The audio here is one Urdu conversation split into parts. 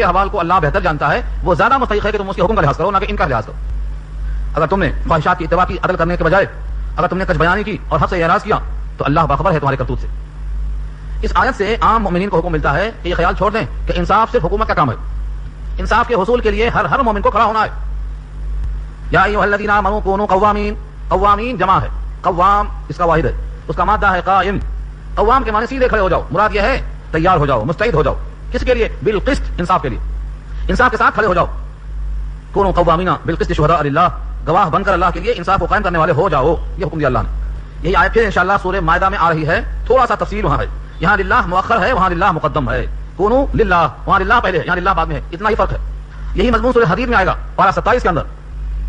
کے احوال کو اللہ بہتر جانتا ہے، وہ زیادہ مستحق ہے کہ تم اس کے حکم کا لحاظ کرو، نہ کہ ان کا لحاظ کرو۔ اگر تم نے خواہشات کی اتباع کی عدل کرنے کے بجائے اگر تم نے کچھ بیانی کی اور حق سے اعراض کیا تو اللہ باخبر ہے تمہارے کرتوت سے۔ اس آیت سے عام مومنین کو حکم ملتا ہے کہ یہ خیال چھوڑ دیں کہ انصاف صرف حکومت کا کام ہے، انصاف کے حصول کے لیے ہر مومن کو کھڑا ہونا ہے۔ یا ایھا الذین آمنوا کونوا قوامین، قوامین جمع ہے، قوام اس کا واحد ہے، اس کا مادہ ہے قائم۔ قوام کے معنی سیدھے کھڑے ہو جاؤ، مراد یہ ہے تیار ہو جاؤ، مستعد ہو جاؤ۔ کس کے لیے؟ بالقسط، انصاف کے لیے، انصاف کے ساتھ کھڑے ہو جاؤ۔ کونوا قوامین بالقسط شہداء للہ، گواہ بن کر اللہ کے لیے انصاف کو قائم کرنے والے ہو جاؤ، یہ حکم دیا اللہ نے۔ یہی آیت پھر انشاءاللہ سورہ مائدہ میں آ رہی ہے، تھوڑا سا تفصیل وہاں ہے، یہاں للہ مؤخر ہے، وہاں للہ مقدم ہے۔ کونوا للہ، وہاں للہ پہلے ہے، یہاں للہ بعد میں ہے، اتنا ہی فرق ہے۔ یہی مضمون سورہ حدید میں آئے گا، پارہ 27 کے اندر،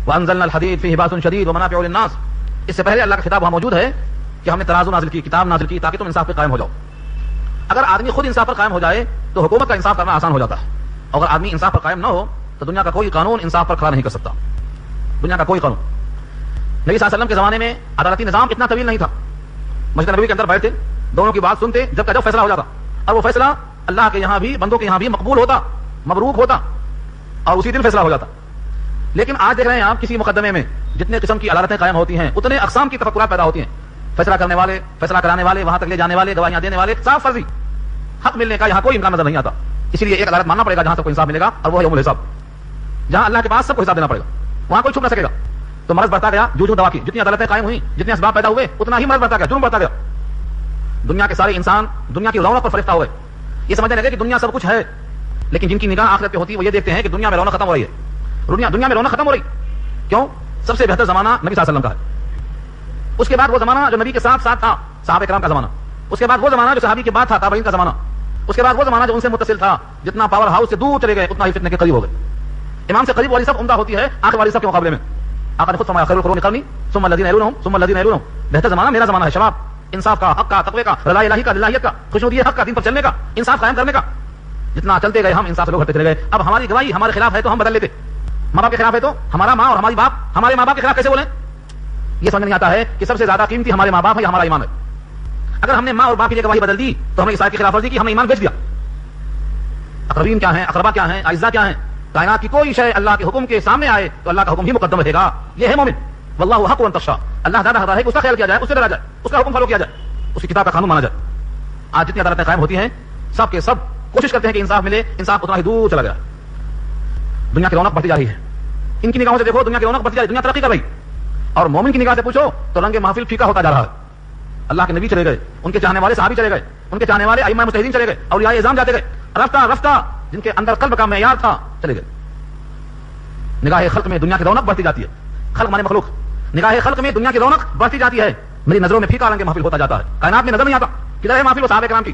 وانزلنا الحدید فیہ باس شدید ومنافع للناس۔ اس سے پہلے اللہ کا خطاب وہاں موجود ہے کہ ہم نے ترازو نازل کی، کتاب نازل کی تاکہ تم انصاف پہ قائم ہو جاؤ۔ اگر آدمی خود انصاف پر قائم ہو جائے تو حکومت کا انصاف کرنا آسان ہو جاتا ہے، اگر آدمی انصاف پر قائم نہ ہو تو دنیا کا کوئی قانون انصاف پر کھڑا نہیں کر سکتا، دنیا کا کوئی قانون۔ نبی صلی اللہ علیہ وسلم کے زمانے میں عدالتی نظام اتنا طویل نہیں تھا، مسجد نبوی کے اندر بیٹھتے، دونوں کی بات سنتے، جب کا جب فیصلہ ہو جاتا، اور وہ فیصلہ اللہ کے یہاں بھی، بندوں کے یہاں بھی مقبول ہوتا، مبروک ہوتا، اور اسی دن فیصلہ ہو جاتا۔ لیکن آج دیکھ رہے ہیں آپ کسی مقدمے میں جتنے قسم کی عدالتیں قائم ہوتی ہیں اتنے اقسام کی تفکرات پیدا ہوتی ہیں، فیصلہ کرنے والے، فیصلہ کرانے والے، وہاں تک لے جانے والے، گواہیاں دینے والے، صاف فرضی حق ملنے کا یہاں کوئی امکان نظر نہیں آتا۔ اسی لیے ایک عدالت ماننا پڑے گا جہاں سب کو انصاف ملے گا، اور وہ ہے یوم الحساب، جہاں اللہ کے پاس سب کو حساب دینا پڑے گا، وہاں کوئی چھپ نہ سکے گا۔ تو مرض بڑھتا گیا، جو دوا کی جتنی عدالتیں قائم ہوئی، جتنے اسباب پیدا ہوئے، اتنا ہی مرض بڑھتا گیا، جرم بڑھتا گیا۔ دنیا کے سارے انسان دنیا کی رونق پر فرشتہ ہوئے، یہ سمجھنے لگے کہ دنیا سب کچھ ہے، لیکن جن کی نگاہ آخرت پہ ہوتی ہے وہ یہ دیکھتے ہیں کہ دنیا میں رونق ختم ہو رہی ہے، دنیا میں رونق ختم ہو رہی۔ کیوں؟ سب سے بہتر زمانہ نبی صلی اللہ علیہ وسلم کا ہے، اس کے بعد وہ زمانہ جو نبی کے ساتھ تھا، صحابہ کرام کا زمانہ، اس کے بعد وہ زمانہ جو صحابی کے بعد تھا، تابعین کا زمانہ، اس کے بعد وہ زمانہ جو ان سے متصل تھا۔ جتنا پاور ہاؤس سے دور چلے گئے اتنا ہی فتنے کے قریب ہو گئے۔ امام سے قریب والی سب عمدہ ہوتی ہے آخر والی سب کے مقابلے میں۔ آقا نے خود فرمایا خیر القرون قرنی ثم الذین یلونہم ثم الذین یلونہم، بہتر زمانہ میرا زمانہ ہے، شباب، انصاف کا، حق کا، تقوی کا، رضا الہی کا، للہیت کا، خوشنودی حق کا، دین پر چلنے کا، انصاف قائم کرنے کا۔ جتنا چلتے گئے ہم انصاف سے لوگ ہٹتے چلے گئے۔ اب ہماری گواہی ہمارے خلاف ہے تو ہم بدل لیتے، ماں باپ کے خلاف ہے تو ہمارا ماں اور ہماری باپ ہمارے ماں باپ کے خلاف کیسے بولیں؟ یہ سمجھ نہیں آتا ہے کہ سب سے زیادہ قیمتی ہمارے ماں باپ ہے یا ہمارا ایمان ہے۔ اگر ہم نے ماں اور باپ کی گواہی بدل دی تو ہم نے عیسائی کی خلاف ورزی کی، ہم نے ایمان بیچ دیا۔ اقربین کیا ہیں، اقربا کیا ہیں، اعزاء کیا ہیں، کائنات کی کوئی شے اللہ کے حکم کے سامنے آئے تو اللہ کا حکم ہی مقدم رہے گا، یہ ہے مومن۔ واللہ حق ان تخشى، اللہ زیادہ حق ہے کہ اس کا خیال کیا جائے، اس سے ڈرا جائے، اس کا حکم فالو کیا جائے، اس کی کتاب کا قانون مانا جائے۔ آج جتنی عدالتیں قائم ہوتی ہیں سب کے سب کوشش کرتے ہیں کہ انصاف ملے، انصاف اتنا ہی دور چلا گیا، دنیا کی رونق بڑھتی جا رہی ہے۔ ان کی نگاہوں سے دیکھو دنیا کی رونق بڑھتی جا رہی ہے، دنیا ترقی کر رہی، اور مومن کی نگاہ سے پوچھو تو رنگ محفل پھیکا ہوتا جا رہا ہے۔ اللہ کے نبی چلے گئے، ان کے چاہنے والے صحابی چلے گئے، ان کے چاہنے والے ائمہ مجتہدین چلے گئے، اولیاء اعظام جاتے گئے، رفتہ رفتہ جن کے اندر قلب کا معیار تھا چلے گئے۔ نگاہ خلق میں دنیا کی رونق بڑھتی جاتی ہے، خلق مانے مخلوق، نگاہ خلق میں دنیا کی رونق بڑھتی جاتی ہے، میری نظروں میں پھیکا رنگ محفل ہوتا جاتا ہے، کائنات میں نظر نہیں آتا کدھر ہے محفل وہ صحابہ کرام کی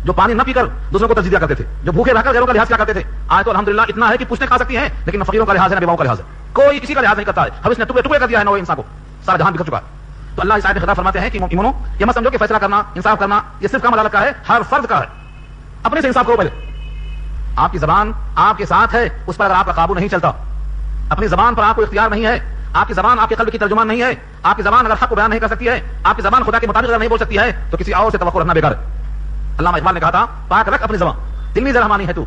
جو پانی نہ پی کر دوسروں کو ترجیح دیا کرتے تھے، جو بھوکے رہ کر غیروں کا لحاظ کیا کرتے تھے۔ آج تو الحمدللہ اتنا ہے کہ پوچھنے کھا سکتی ہیں لیکن فقیروں کا لحاظ ہے، بیواؤں کا لحاظ ہے، کوئی کسی کا لحاظ نہیں کرتا ہے۔ ہم اس نے ٹکڑے ٹکڑے کر دیا ہے نو انسان کو، سارا جہان بکھر چکا ہے۔ تو اللہ اس آیت میں خطاب فرماتے ہیں کہ مومنوں یہ مت سمجھو کہ فیصلہ کرنا، انصاف کرنا یہ صرف کام عدالت کا ہے، ہر فرد کا ہے۔ اپنے سے انصاف کرو پہلے، آپ کی زبان آپ کے ساتھ ہے، اس پر اگر آپ کا قابو نہیں چلتا، اپنی زبان پر آپ کو اختیار نہیں ہے، آپ کی زبان آپ کے قلب کی ترجمان نہیں ہے، آپ کی زبان اگر حق کو بیان نہیں کر سکتی ہے، آپ کی زبان خدا کے مطابق اگر نہیں بول سکتی ہے تو کسی اور سے توقع رکھنا بیکار ہے۔ علامہ اقبال نے کہا تھا پاک رکھ اپنی زبان، دل میں رحمانی ہے تو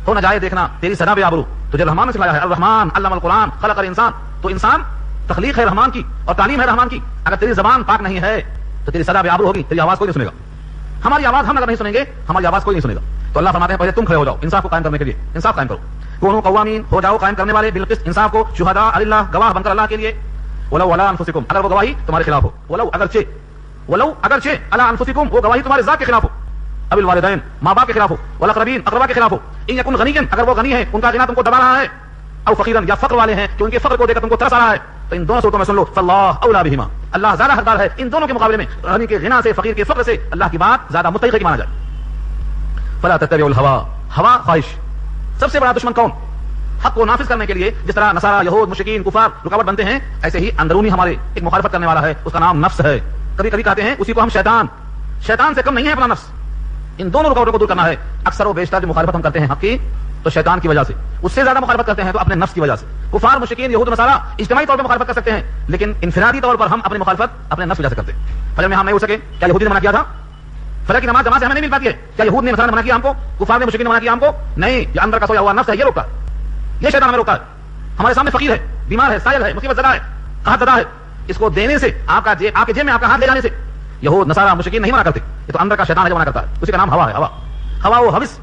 ہو نہ جائے دیکھنا تیری صدا بے آبرو، تجھے رحمان نے سکھلایا ہے، الرحمن علم القرآن خلق الانسان، تو انسان تخلیق ہے رحمان کی اور تعلیم ہے رحمان کی۔ اگر تیری زبان پاک نہیں ہے تو تیری صدا بے آبرو ہوگی، تیری آواز کوئی نہیں سنے گا، ہماری آواز ہم اگر نہیں سنیں گے ہماری آواز کوئی نہیں سنے گا۔ تو اللہ فرماتے ہیں پہلے تم کھڑے ہو جاؤ انصاف کو قائم کرنے کے لیے، انصاف قائم کرو، کونوا قوامین ہو جاؤ قائم کرنے والے بالقسط، انصاف کو، شہداء للہ گواہ بن کر اللہ کے لیے، ولو علی انفسکم اگر وہ گواہی تمہارے خلاف ہو، ولو اگرچہ علی انفسکم وہ گواہی تمہارے ذات کے خلاف ہو، اب الوالدین ماں باپ کے خلاف ہو، والاقربین اقربا کے خلاف ہو، ان یکن غنیا اگر وہ غنی ہے ان کا غنا تم کو دبا رہا ہے، او فقیرا یا فقر والے ہیں کہ ان کے فقر کو دیکھ کر تم کو ترس آ رہا ہے، تو ان دونوں صورتوں میں سن لو فاللہ اولی بہما، اللہ زیادہ حقدار ہے ان دونوں کے مقابلے میں، غنی کے غنا سے فقیر کے فقر سے اللہ کی بات زیادہ مستحق ہے کہ مانا جائے۔ فلا تتبعوا الهوى، ہوا خواہش سب سے بڑا دشمن کون؟ حق کو نافذ کرنے کے لیے جس طرح نصارا یہود مشرکین کفار رکاوٹ بنتے ہیں، ایسے ہی اندرونی ہمارے ایک مخالفت کرنے والا ہے، اس کا نام نفس ہے۔ کبھی کبھی کہتے ہیں اسی کو ہم شیطان سے کم نہیں ہے اپنا نفس۔ ان دونوں رکاوٹوں کو دور کرنا ہے۔ اکثر و بیشتر جو مخالفت ہم کرتے ہیں حق کی تو شیطان کی وجہ سے، اس سے زیادہ مخالفت کرتے ہیں تو اپنے نفس کی وجہ سے۔ کفار مشرکین یہود نصارا اجتماعی طور پر مخالفت کر سکتے ہیں لیکن انفرادی طور پر ہم اپنی مخالفت اپنے نفس کی وجہ سے کرتے ہیں۔ فجر میں ہم نہیں ہو سکے، کیا یہودی نے منع کیا تھا؟ فجر کی نماز جماعت سے ہمیں نہیں مل پاتی ہے. کیا یہود نے مثلا منع کیا ہم کو؟ کفار نے مشرکین نے منع کیا ہم کو؟ نہیں. یہ اندر کا سویا ہوا نفس ہے, یہ روکتا ہے, یہ شیطان ہمیں روکتا ہے. ہمارے سامنے فقیر ہے, بیمار ہے, سائل ہے, مصیبت زدہ ہے, قحط زدہ ہے, اس کو دینے سے آپ کے جیب میں آپ کا ہاتھ لے جانے سے یہود نصارہ مشرکین نہیں منع کرتے. یہ تو اندر کا شیطان ہے جو منع کرتا ہے. اسی کا نام ہوا ہے. ہوا و حوث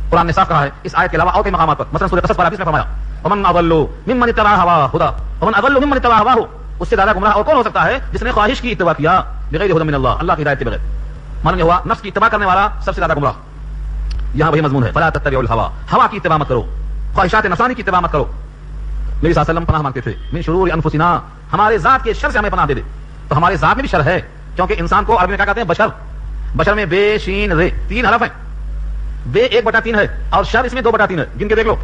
قرآن نے صاف کہا ہے. اس آیت کے علاوہ اور کئی مقامات پر, مثلا سورہ قصص پر 20 میں فرمایا ومن اضل ممن اتبع هواه هدى ومن اضل ممن اتبع هواه. اس سے زیادہ گمراہ اور کون ہو سکتا ہے جس نے خواہش کی اتباع کیا بغیر ہدى من اللہ, اللہ کی ہدایت کے بغیر. معلوم یہ ہوا نفس کی اتباع کرنے والا سب سے زیادہ گمراہ. یہاں وہی مضمون ہے فلا تتبعوا الهوى, ہوا کی اتباع مت کرو, خواہشات نفسانی کی اتباع مت کرو. نبی صلی اللہ علیہ وسلم پناہ مانگتے تھے من شرور انفسنا, ہمارے ذات کے شر سے ہمیں پناہ دے دے. تو ہمارے ذات میں بھی شر ہے, کیونکہ انسان کو عربی میں کیا کہتے ہیں؟ بشر. بشر میں بے شین رے 3 حرف ہیں. بے 1/3 ہے اور شر اس میں 2/3 ہے. گن کے دیکھ لو,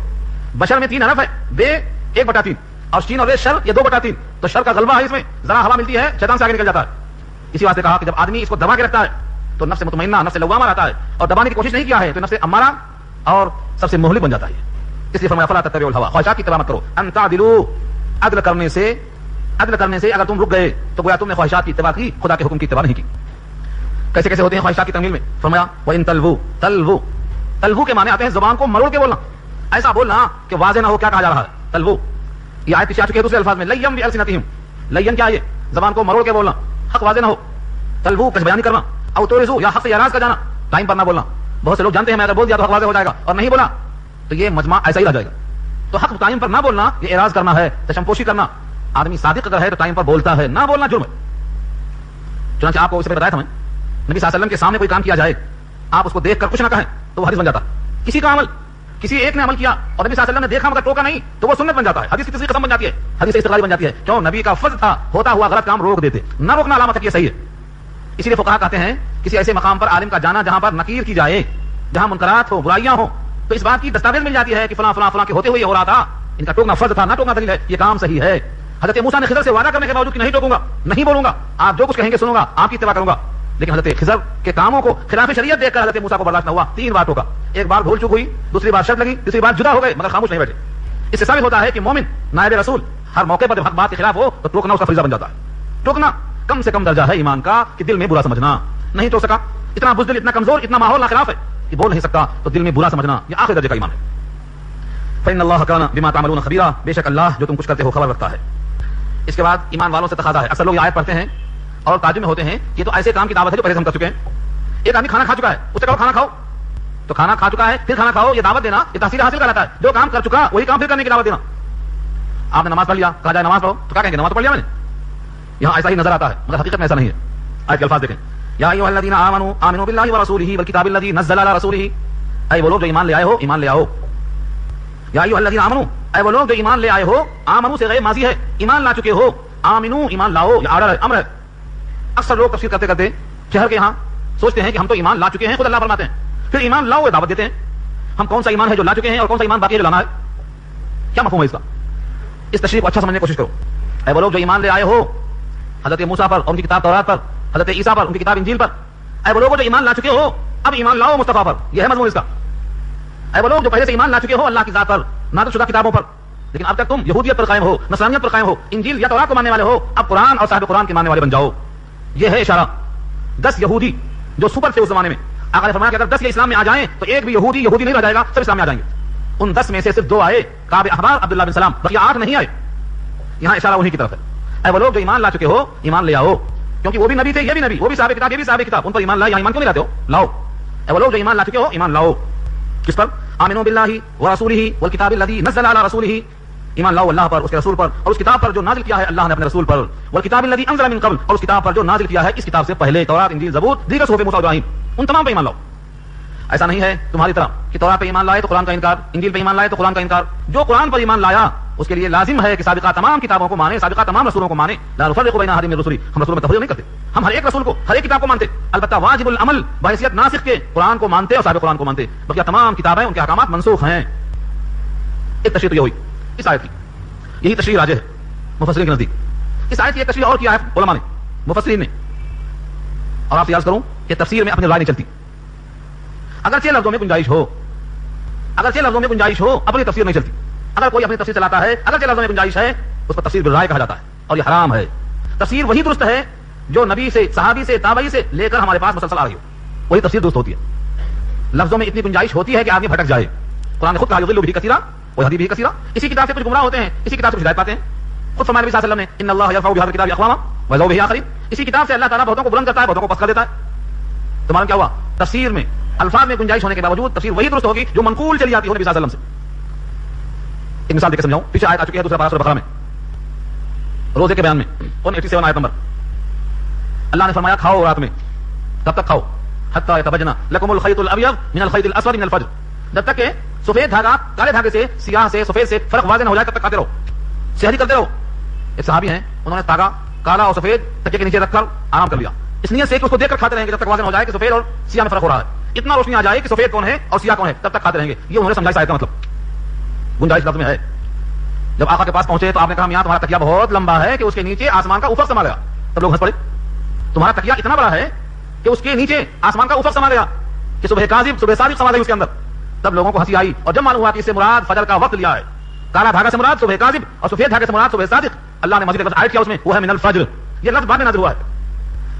بشر میں 3 حرف ہے, بے 1/3 اور شین اور رے شر یہ 2/3. تو شر کا غلبہ ہے اس میں, ذرا ہوا ملتی ہے شیطان سے آگے نکل جاتا ہے. اسی واسطے کہا کہ جب آدمی اس کو دبا کے رکھتا ہے تو نفس مطمئنہ, نفس لوامہ رہتا ہے, اور دبانے کی کوشش نہیں کیا ہے تو نفس امارہ اور سب سے مہلک بن جاتا ہے. اس لیے فرمایا فلا تتبعوا الهوى, خواہشات کی اتباع مت کرو. ان تعدلوا, عدل کرنے سے اگر تم رک گئے تو گویا تم نے خواہشات کی اتباع کی, خدا کے حکم کی اتباع نہیں کی. کیسے کیسے ہوتے ہیں خواہشات کی تکمیل میں؟ فرمایا وَإِن تلوو کے معنی آتے ہیں زبان کو مروڑ کے بولنا, ایسا بولنا کہ واضح نہ ہو کیا کہا جا رہا ہے. تلوو یہ آیت پیچھے آ چکی ہے دوسرے الفاظ میں, لیم بِأَلْسِنَتِهِمْ. لین کیا ہے؟ زبان کو مروڑ کے بولنا, حق واضح نہ ہو. تلوو کچھ بیانی کرنا, او تورثو یا حق سے اعراض کا جانا, ٹائم پر نہ بولنا. بہت سے لوگ جانتے ہیں میں اگر بول دیا تو حق واضح ہو جائے گا, اور نہیں بولا تو یہ مجمع ایسا ہی رہ جائے گا. تو حق ٹائم پر نہ بولنا یہ اعراض کرنا ہے, تشمپوشی کرنا. آدمی صادق اگر ہے تو ٹائم پر بولتا ہے, نہ بولنا جرم ہے. چنانچہ آپ کو اس میں بتایا تھا میں, نبی صلی اللہ علیہ وسلم کے سامنے کوئی کام کیا جائے, آپ اس کو دیکھ کر کچھ نہ کہیں تو وہ حدیث بن جاتا. کسی کا عمل کسی ایک نے عمل کیا اور نبی صلی اللہ علیہ وسلم نے دیکھا مگر ٹوکا نہیں تو وہ سنت بن جاتا ہے, حدیث کی تصدیق قسم بن جاتی ہے, حدیث استقلالی بن جاتی ہے. کیوں؟ نبی کا فرض تھا ہوتا ہوا غلط کام روک دیتے. نہ روکنا علامت ہے کہ یہ صحیح ہے. اسی لیے فقہا کہتے ہیں کسی ایسے مقام پر عالم کا جانا جہاں پر نکیر کی جائے, جہاں منکرات ہو, برائیاں ہوں, تو اس بات کی دستاویز مل جاتی ہے کہ فلاں فلاں فلاں کے ہوتے ہوئے یہ ہو رہا تھا, ان کا ٹوکنا فرض تھا, نہ ٹوکنا دلیل ہے, یہ کام صحیح ہے. حضرت موسیٰ نے خضر سے وعدہ کرنے کے باوجود کہ نہیں ٹوکوں گا, نہیں بولوں گا, آپ جو کچھ کہیں گے سنوں گا, آپ کی اتباع کروں گا. لیکن حضرت خضر کے کاموں کو خلاف شریعت دیکھ کر حضرت موسیٰ کو برداشت نہ ہوا, 3 بار ٹوکا. ایک بار بھول چوک ہوئی, دوسری بار شرط لگی, تیسری بار جدا ہو گئے مگر خاموش نہیں بیٹھے. اس سے ثابت ہوتا ہے کہ مومن نائب رسول ہر موقع پر جب حق بات کے خلاف ہو تو ٹوکنا اس کا فریضہ بن جاتا ہے. ٹوکنا کم سے کم درجہ ہے ایمان کا کہ دل میں برا سمجھنا. نہیں ٹوک سکا, اتنا بزدل, اتنا کمزور, اتنا ماحول خلاف ہے کہ بول نہیں سکتا تو دل میں برا سمجھنا, یہ آخری درجے کا ایمان ہے. فإن الله كان بما تعملون خبيرا, بے شک اللہ جو تم کچھ کرتے ہو خبر رکھتا ہے. اس کے بعد ایمان والوں سے تقاضا ہے. اکثر لوگ یہ آیت پڑھتے ہیں اور تعجب میں ہوتے ہیں کہ تو ایسے کام کی دعوت ہے جو پہلے ہم کر چکے ہیں. ایک آدمی کھانا کھا چکا ہے, اس سے کہو کھانا کھاؤ, تو کھانا کھا چکا ہے پھر کھانا کھاؤ, یہ دعوت دینا, یہ تحصیل حاصل کراتا ہے. جو کام کر چکا وہی کام پھر کرنے کی دعوت دینا. آپ نے نماز پڑھ لیا, کہا جائے نماز پڑھو تو کیا کہیں گے؟ نماز پڑھ لیا میں نے. یہاں ایسا ہی نظر آتا ہے مگر حقیقت میں ایسا نہیں ہے. آیت کے الفاظ دیکھیں, یا ایھا الذین آمنوا آمنوا باللہ ورسولہ والکتاب الذی نزل علی رسولہ. اے وہ لوگ جو ایمان لے آئے ہو, ایمان لے آؤ. یا ایھا الذین آمنوا, اے وہ لوگ جو ایمان لے آئے ہو, آمنوا سے غیر ماضی ہے, ایمان لا چکے ہو. آمنو ایمان لاؤ, یہ آرڈر ہے, امر ہے. اکثر لوگ تفسیر کرتے کرتے شہر کے یہاں سوچتے ہیں کہ ہم تو ایمان لا چکے ہیں, خود اللہ فرماتے ہیں پھر ایمان لاؤ دعوت دیتے ہیں. ہم کون سا ایمان ہے جو لا چکے ہیں اور کون سا ایمان باقی ہے جو لانا ہے؟ کیا مفہوم ہے اس کا؟ اس تشریح کو اچھا سمجھنے کی کوشش کرو. اے وہ لوگ جو ایمان لے آئے ہو حضرت موسیٰ پر اور ان کی کتاب تورات پر, حضرت عیسیٰ پر ان کی کتاب انجیل پر. اے وہ لوگ جو ایمان لا چکے ہو اب ایمان لاؤ مصطفیٰ پر, یہ ہے مضمون اس کا. اے وہ لوگ جو پہلے سے ایمان لا چکے ہو اللہ کی ذات پر, نازل شدہ کتابوں پر, لیکن اب تک تم یہودیت پر قائم ہو, نصرانیت پر قائم ہو, انجیل یا تورات کو ماننے والے ہو, اب قرآن اور صاحب قرآن کے ماننے والے بن جاؤ. یہ ہے اشارہ 10 یہودی جو سپر تھے اس زمانے میں. آقا نے فرمایا کہ اگر 10 یہ اسلام میں آ جائیں تو ایک بھی یہودی نہیں رہ جائے گا, سب اسلام میں آ جائیں گے. ان 10 میں سے صرف 2 آئے, کعب احبار عبداللہ بن سلام, بقیہ 8 نہیں آئے. یہاں اشارہ انہی کی طرف ہے. اے وہ لوگ جو ایمان لا چکے ہو ایمان لے آؤ, کیونکہ وہ بھی نبی تھے, یہ بھی نبی, وہ بھی صاحب کتاب, یہ بھی صاحب کتاب, ان پر ایمان لائے. یہاں ایمان کیوں نہیں لاتے ہو؟ لاؤ. اے وہ لوگ جو ایمان لا چکے ہو ایمان لاؤ. کس پر؟ آمنوا باللہ ورسولہ والکتاب الذی نزل علی رسولہ, ایمان لاؤ اللہ پر, اس کے رسول پر, اور اس کتاب پر جو نازل کیا ہے اللہ نے اپنے رسول پر. والکتاب الذی انزل من قبل, اور اس کتاب پر جو نازل کیا ہے اس کتاب سے پہلے, تورات, انجیل, زبور, دیگر صحف موسیٰ ابراہیم, ان تمام پہ ایمان لاؤ. ایسا نہیں ہے تمہاری طرح کہ تورات پہ ایمان لائے تو قرآن کا انکار, انجیل پہ ایمان لائے تو قرآن کا انکار. جو قرآن پر ایمان لایا اس کے لیے لازم ہے کہ سابقہ تمام کتابوں کو مانے, سابقہ تمام رسولوں کو مانے. لا نفرق بین احد من رسلہ, ہم رسولوں میں تفریق نہیں کرتے, ہم ہر ایک رسول کو, ہر ایک کتاب کو مانتے. البتہ واجب العمل بحیثیت ناسخ کے قرآن کو مانتے اور سابق قرآن کو مانتے. بقیہ تمام کتابیں ان کے احکامات منسوخ ہیں. ایک تشریح تو یہ ہوئی اس آیت کی, یہی تشریح راجح ہے مفسرین کے نزدیک. اس آیت کی ایک تشریح اور کیا ہے علماء نے, مفسرین نے, اور آپ سے عرض کروں کہ تفسیر میں اپنی رائے نہیں چلتی. اگرچہ لفظوں میں گنجائش ہو, اگرچہ لفظوں میں گنجائش ہو, اپنی تفسیر نہیں چلتی. اگر کوئی اپنی تفسیر چلاتا ہے, اگرچہ لفظوں میں گنجائش ہے, اس کو تفسیر بالرائے کہا جاتا ہے, اور یہ حرام ہے. تفسیر وہی درست ہے جو نبی سے, صحابی سے, تابعی سے لے کر ہمارے پاس مسلسل آ رہی ہو, وہی تفسیر درست ہوتی ہے. لفظوں میں اتنی گنجائش ہوتی ہے کہ آدمی بھٹک جائے. قرآن نے خود کہا یضل بہ کثیرا ویہدی بہ کثیرا. اسی کتاب سے کچھ گمراہ ہوتے ہیں, اسی کتاب سے کچھ ہدایت پاتے ہیں. خود فرمایا نبی صلی اللہ علیہ وسلم نے ان اللہ یرفع بہذا الکتاب اقواما ویضع بہ آخرین. اسی کتاب سے اللہ تعالیٰ بہتوں کو بلند کرتا ہے, بہتوں کو پست کر دیتا ہے. تو معلوم کیا ہوا, تفسیر میں الفاظ میں گنجائش ہونے کے باوجود تفسیر وہی درست ہوگی جو منقول چلی جاتی ہو نبی صلی اللہ علیہ وسلم سے. ایک مثال دے کے سمجھاؤں, پیچھے آیت آ چکی ہے دوسرا پارہ سورہ بقرہ میں, روزے کے بیان میں 187 آیت نمبر. اللہ نے فرمایا کھاؤ رات میں, کب تک کھاؤ, حتی یتبین لکم الخیط الابیض من الخیط الاسود من الفجر, جب تک کہ سفید دھاگا کالے دھاگے سے, سیاہ سے, سفید سے فرق واضح نہ ہو جائے تب تک کھاتے رہو, سحری کرتے رہو. ایک صحابی ہیں, انہوں نے دھاگا کالا اور سفید تکیے کے نیچے رکھ کر آرام کر لیا, اس لیے سے کہ اس کو دیکھ کر کھاتے رہیں گے جب تک واضح ہو جائے کہ سفید اور سیاہ میں فرق ہو رہا ہے. اتنا روشنی آ جائے کہ سفید کون ہے اور سیاہ کون ہے تب تک کھاتے رہیں گے. یہ انہوں نے سمجھا آیت کا مطلب. گنجائش لفظ میں ہے. جب آقا کے پاس پہنچے تو آپ نے کہا میاں تمہارا تکیہ بہت لمبا ہے کہ اس کے نیچے آسمان کا افق سما گیا. تب لوگ ہنس پڑے. تمہارا تکیہ اتنا بڑا ہے کہ اس کے نیچے آسمان کا افق سما گیا, کہ صبح کاذب صبح صادق سما گئی اس کے اندر. تب لوگوں کو ہنسی آئی, اور جب معلوم ہوا کہ اس سے مراد فجر کا وقت لیا ہے, کالا دھاگا سے مراد صبح کاذب اور سفید دھاگے سے مراد صبح صادق, اللہ نے مزید آیت کیا اس میں, وہ ہے من الفجر. یہ لفظ بعد میں نازل ہوا ہے.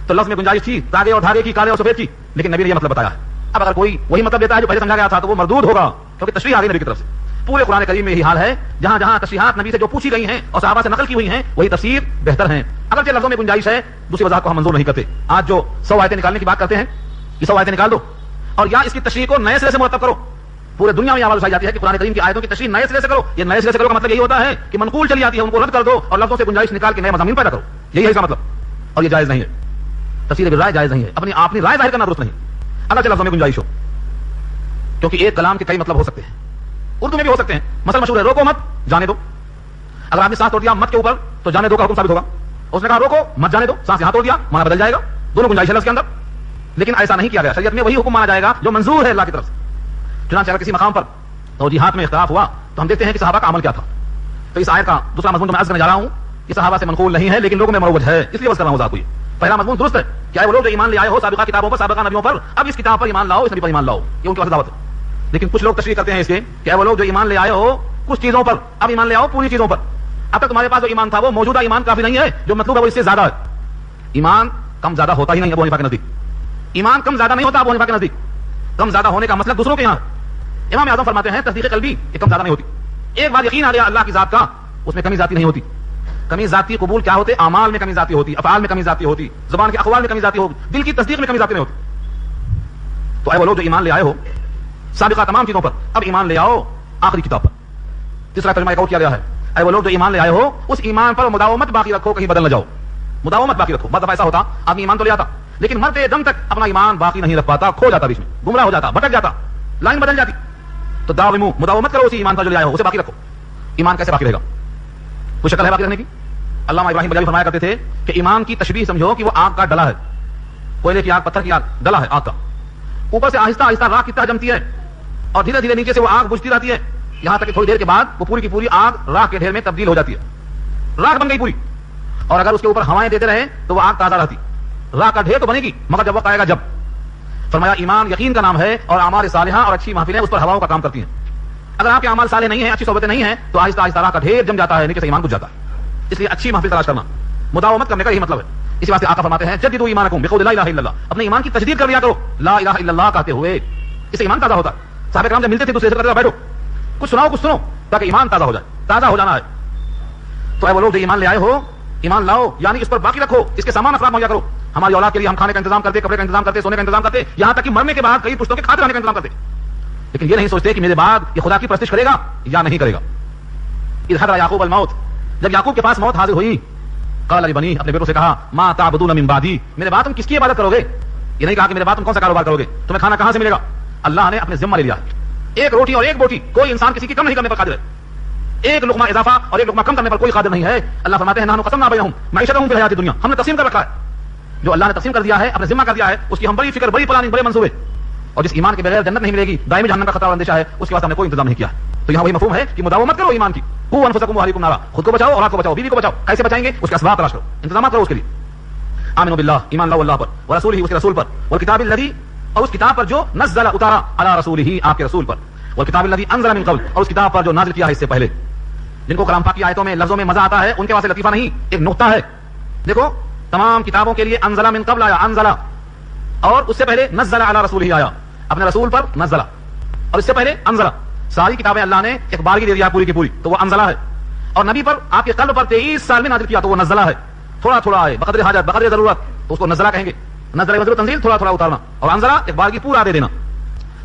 تو لفظ میں گنجائش تھی دھاگے اور دھاگے کی, کالے اور سفید کی, لیکن نبی نے یہ مطلب بتایا ہے. اب اگر کوئی وہی مطلب دیتا ہے جو پہلے سمجھا گیا تھا تو وہ مردود ہوگا, کیونکہ تشریح آ گئی نبی کی طرف سے. پورے قرآن کریم میں یہی حال ہے, جہاں جہاں تشریحات نبی سے جو پوچھی گئی ہیں اور صحابہ سے نقل کی ہوئی ہیں وہی تفسیر بہتر ہیں. اگرچہ لفظوں میں گنجائش ہے, دوسری وضاحت کو ہم منظور نہیں کرتے. آج جو 100 آیتیں نکالنے کی بات کرتے ہیں, یہ 100 آیتیں نکال دو اور یا اس کی تشریح کو نئے سرے سے مرتب کرو. پورے دنیا میں آواز اٹھائی جاتی ہے کہ قرآن کریم کی آیتوں کی تشریح نئے سرے سے کرو. یہ نئے سرے سے کرو کا مطلب یہی ہوتا ہے کہ منقول چلی جاتی ہے ان کو رد کر دو اور لفظوں سے گنجائش نکال کے نئے مضامین پیدا کرو. یہی ہے اس کا مطلب, اور یہ جائز نہیں ہے. تفسیر بالرائے جائز نہیں ہے, اپنی رائے ظاہر کرنا درست نہیں. اگرچہ لفظوں میں گنجائش ہو, کیونکہ ایک کلام کے کئی مطلب ہو سکتے ہیں, اردو میں بھی ہو سکتے ہیں. مثلا مشہور ہے روکو مت جانے دو. اگر آپ نے سانس توڑ دیا مت کے اوپر تو جانے دو کا حکم ثابت ہوگا. اس نے کہا روکو مت جانے دو, سانس یہاں توڑ دیا, مانا بدل جائے گا. دونوں گنجائش ہے اس کے اندر, لیکن ایسا نہیں کیا گیا. شریعت میں وہی حکم مانا جائے گا جو منظور ہے اللہ کی طرف سے. چنانچہ اگر کسی مقام پر توجیہات میں اختلاف ہوا تو ہم دیکھتے ہیں کہ صحابہ کا عمل کیا تھا. تو اس آیت کا دوسرا مضمون میں عرض کرنے جا رہا ہوں کہ صحابہ سے منقول نہیں ہے لیکن لوگوں میں مروج ہے, اس لیے عرض کر رہا ہوں. ذات ہوئی پہلا مضمون درست ہے کہ وہ لوگ جو ایمان لے آئے ہو سابقہ کتابوں پر, سابقہ نبیوں پر, اب اس کتاب پر ایمان لاؤ, اس نبی پر ایمان لاؤ, یہ ان کی دعوت ہے. لیکن کچھ لوگ تشریح کرتے ہیں اس کے کہ وہ لوگ جو ایمان لے آئے ہو کچھ چیزوں پر, اب ایمان لے آؤ پوری چیزوں پر. اب تک تمہارے پاس جو ایمان تھا وہ موجودہ ایمان کافی نہیں ہے, جو مطلوب ہے وہ اس سے زیادہ ہے. ایمان کم زیادہ ہوتا ہی نہیں ابو حنیفہ کے نزدیک. ایمان کم زیادہ نہیں ہوتا ابو حنیفہ کے نزدیک. کم زیادہ ہونے کا مسئلہ دوسروں کے یہاں. امام اعظم فرماتے ہیں تصدیق قلبی یہ کم زیادہ نہیں ہوتی. ایک بار یقین آ گیا اللہ کی ذات کا, اس میں کمی ذاتی نہیں ہوتی. کمی ذاتی قبول کیا ہوتے, اعمال میں کمی ذاتی ہوتی, افعال میں کمی ذاتی ہوتی, زبان کے اقوال میں کمی ذاتی ہوتی, دل کی تصدیق میں کمی ذاتی نہیں ہوتی. تو اے وہ لوگ جو ایمان لے آئے ہو سابقہ تمام چیزوں پر, اب ایمان لے آؤ آخری کتاب پر. تیسرا ترجمہ ایک اور کیا گیا ہے, اے وہ لوگ جو ایمان لے آئے ہو اس ایمان پر مداومت باقی رکھو, کہیں بدل نہ جاؤ. مداومت باقی رکھو. بعض دفعہ ایسا ہوتا آدمی ایمان تو لے آتا لیکن مرتے دم تک اپنا ایمان باقی نہیں رکھ پاتا, کھو جاتا, بیچ میں گمراہ ہو جاتا, بھٹک جاتا, لائن بدل جاتی. تو داومو مداومت کرو اسی ایمان پر جو لے آئے ہو, اسے باقی رکھو. ایمان کیسے باقی رہے گا, کوئی شکل ہے باقی رہنے کی؟ علامہ ابراہیم بجاوی فرمایا کرتے تھے کہ ایمان کی تشبیہ سمجھو کہ وہ آگ کا ڈلا ہے, کوئلے کی آگ, پتھر کی آگ, ڈلا ہے آگ کا. اوپر سے آہستہ آہستہ راکھ کی طرح جمتی ہے اور دھیرے دھیرے نیچے سے وہ آگ بجھتی رہتی ہے, یہاں تک کہ تھوڑی دیر کے بعد وہ پوری کی پوری آگ راکھ کے ڈھیر میں تبدیل ہو جاتی ہے. راکھ بن گئی پوری, اور اگر اس کے اوپر ہوائیں دیتے رہے تو وہ آگ تازہ رہتی. راکھ کا ڈھیر تو بنے گی مگر جب وقت آئے گا جب. فرمایا ایمان یقین کا نام ہے اور اعمال صالحہ اور اچھی محفلیں اس پر ہواؤں کا کام کرتی ہیں. اگر آپ کے اعمال صالح نہیں ہیں, اچھی صحبتیں نہیں ہیں, تو آہستہ آہستہ راکھ کا ڈھیر جم جاتا ہے, نیچے سے ایمان بجھ جاتا ہے. اس لیے اچھی محفل تلاش کرنا, مداومت کرنے کا یہی مطلب ہے. اسی واسطے آقا فرماتے ہیں جددوا ایمانکم بقول لا الہ الا اللہ, اپنے ایمان کی تجدید کر لیا کرو لا الہ الا اللہ کہتے ہوئے, اس سے ایمان تازہ ہوتا ہے. صحابہ کرام جب ملتے تھے دوسرے سے کہتے بیٹھو کچھ سناؤ کچھ سنو تاکہ ایمان تازہ ہو جائے, تازہ ہو جانا ہے. تو اے وہ لوگ جو ایمان لے آئے ہو ایمان لاؤ, یعنی اس پر باقی رکھو, اس کے سامان افراد مہیا کرو. ہماری اولاد کے لیے ہم کھانے کا انتظام کرتے, کپڑے کا انتظام کرتے, سونے کا انتظام کرتے, یہاں تک کہ مرنے کے بعد کئی پشتوں کے کھاتے رہنے کا انتظام کرتے. لیکن یہ نہیں سوچتے کہ میرے بعد یہ خدا کی پرستش کرے گا یا نہیں کرے گا. اذ حضر یعقوب الموت, جب یعقوب کے پاس موت حاضر ہوئی, قال لبنی, اپنے بیٹوں سے کہا ما تعبدون من بعدی, میرے بعد تم کس کی عبادت کرو گے. یہ نہیں کہا کہ میرے بعد تم کون سا کاروبار کرو گے, تمہیں کھانا کہاں سے ملے گا. اللہ نے اپنے ذمہ لے لیا. ایک روٹی اور ایک بوٹی, کوئی انسان کسی کی کم نہیں کرنے پر قادر ہے. ایک لقمہ اضافہ اور ایک لقمہ کم کرنے پر کوئی قادر نہیں ہے. اللہ فرماتے ہیں نحن قسمنا بینہم معیشتہم فی الحیاۃ الدنیا, ہم نے تقسیم کر رکھا ہے. جو اللہ نے تقسیم کر دیا ہے, اپنے ذمہ کر دیا ہے, اس کی ہم بڑی فکر, بڑی پلاننگ, بڑے منصوبے. اور جس ایمان کے بغیر جنت نہیں ملے گی, دائمی جہنم کا خطرہ اور اندیشہ ہے, اس کے واسطے ہم نے کوئی انتظام نہیں کیا. تو یہاں وہی مفہوم ہے کہ مداومت کرو ایمان کی. قوا انفسکم واہلیکم نارا, خود کو بچاؤ, اولاد کو بچاؤ, بیوی کو بچاؤ. کیسے بچائیں گے, اس کے اسباب تلاش کرو, انتظامات کرو اس کے لیے. آمنوا باللہ, ایمان لاؤ اللہ پر, ورسولہ, اس کے رسول پر, والکتاب الذی, اور اس کتاب پر جو نزل اتارا, علی رسولہ, آپ کے رسول پر, والکتاب الذی انزل من قبل, اور اس کتاب پر جو نازل کیا ہے اس سے پہلے. جن کو کلام پاک کی آیتوں میں لفظوں میں مزہ آتا ہے ان کے واسطے لطیفہ نہیں, ایک نقطہ ہے. دیکھو تمام کتابوں کے لیے انزل من قبل آیا, انزل اور اس سے پہلے نزل علی رسول ہی آیا، اپنے رسول پر نزلہ، اور اس سے پہلے انزلہ. ساری کتابیں اللہ نے ایک بارگی دے دیا پوری کی پوری، تو وہ انزلہ ہے. اور نبی پر آپ کے قلب پر 23 سال میں نازل کیا تو وہ نزلہ ہے. تھوڑا تھوڑا آئے بقدر حاجت بقدر ضرورت تو اس کو نزلہ کہیں گے. نزلہ وزر تنزیل تھوڑا تھوڑا اتارنا، اور انزلہ ایک بارگی پورا دے دینا.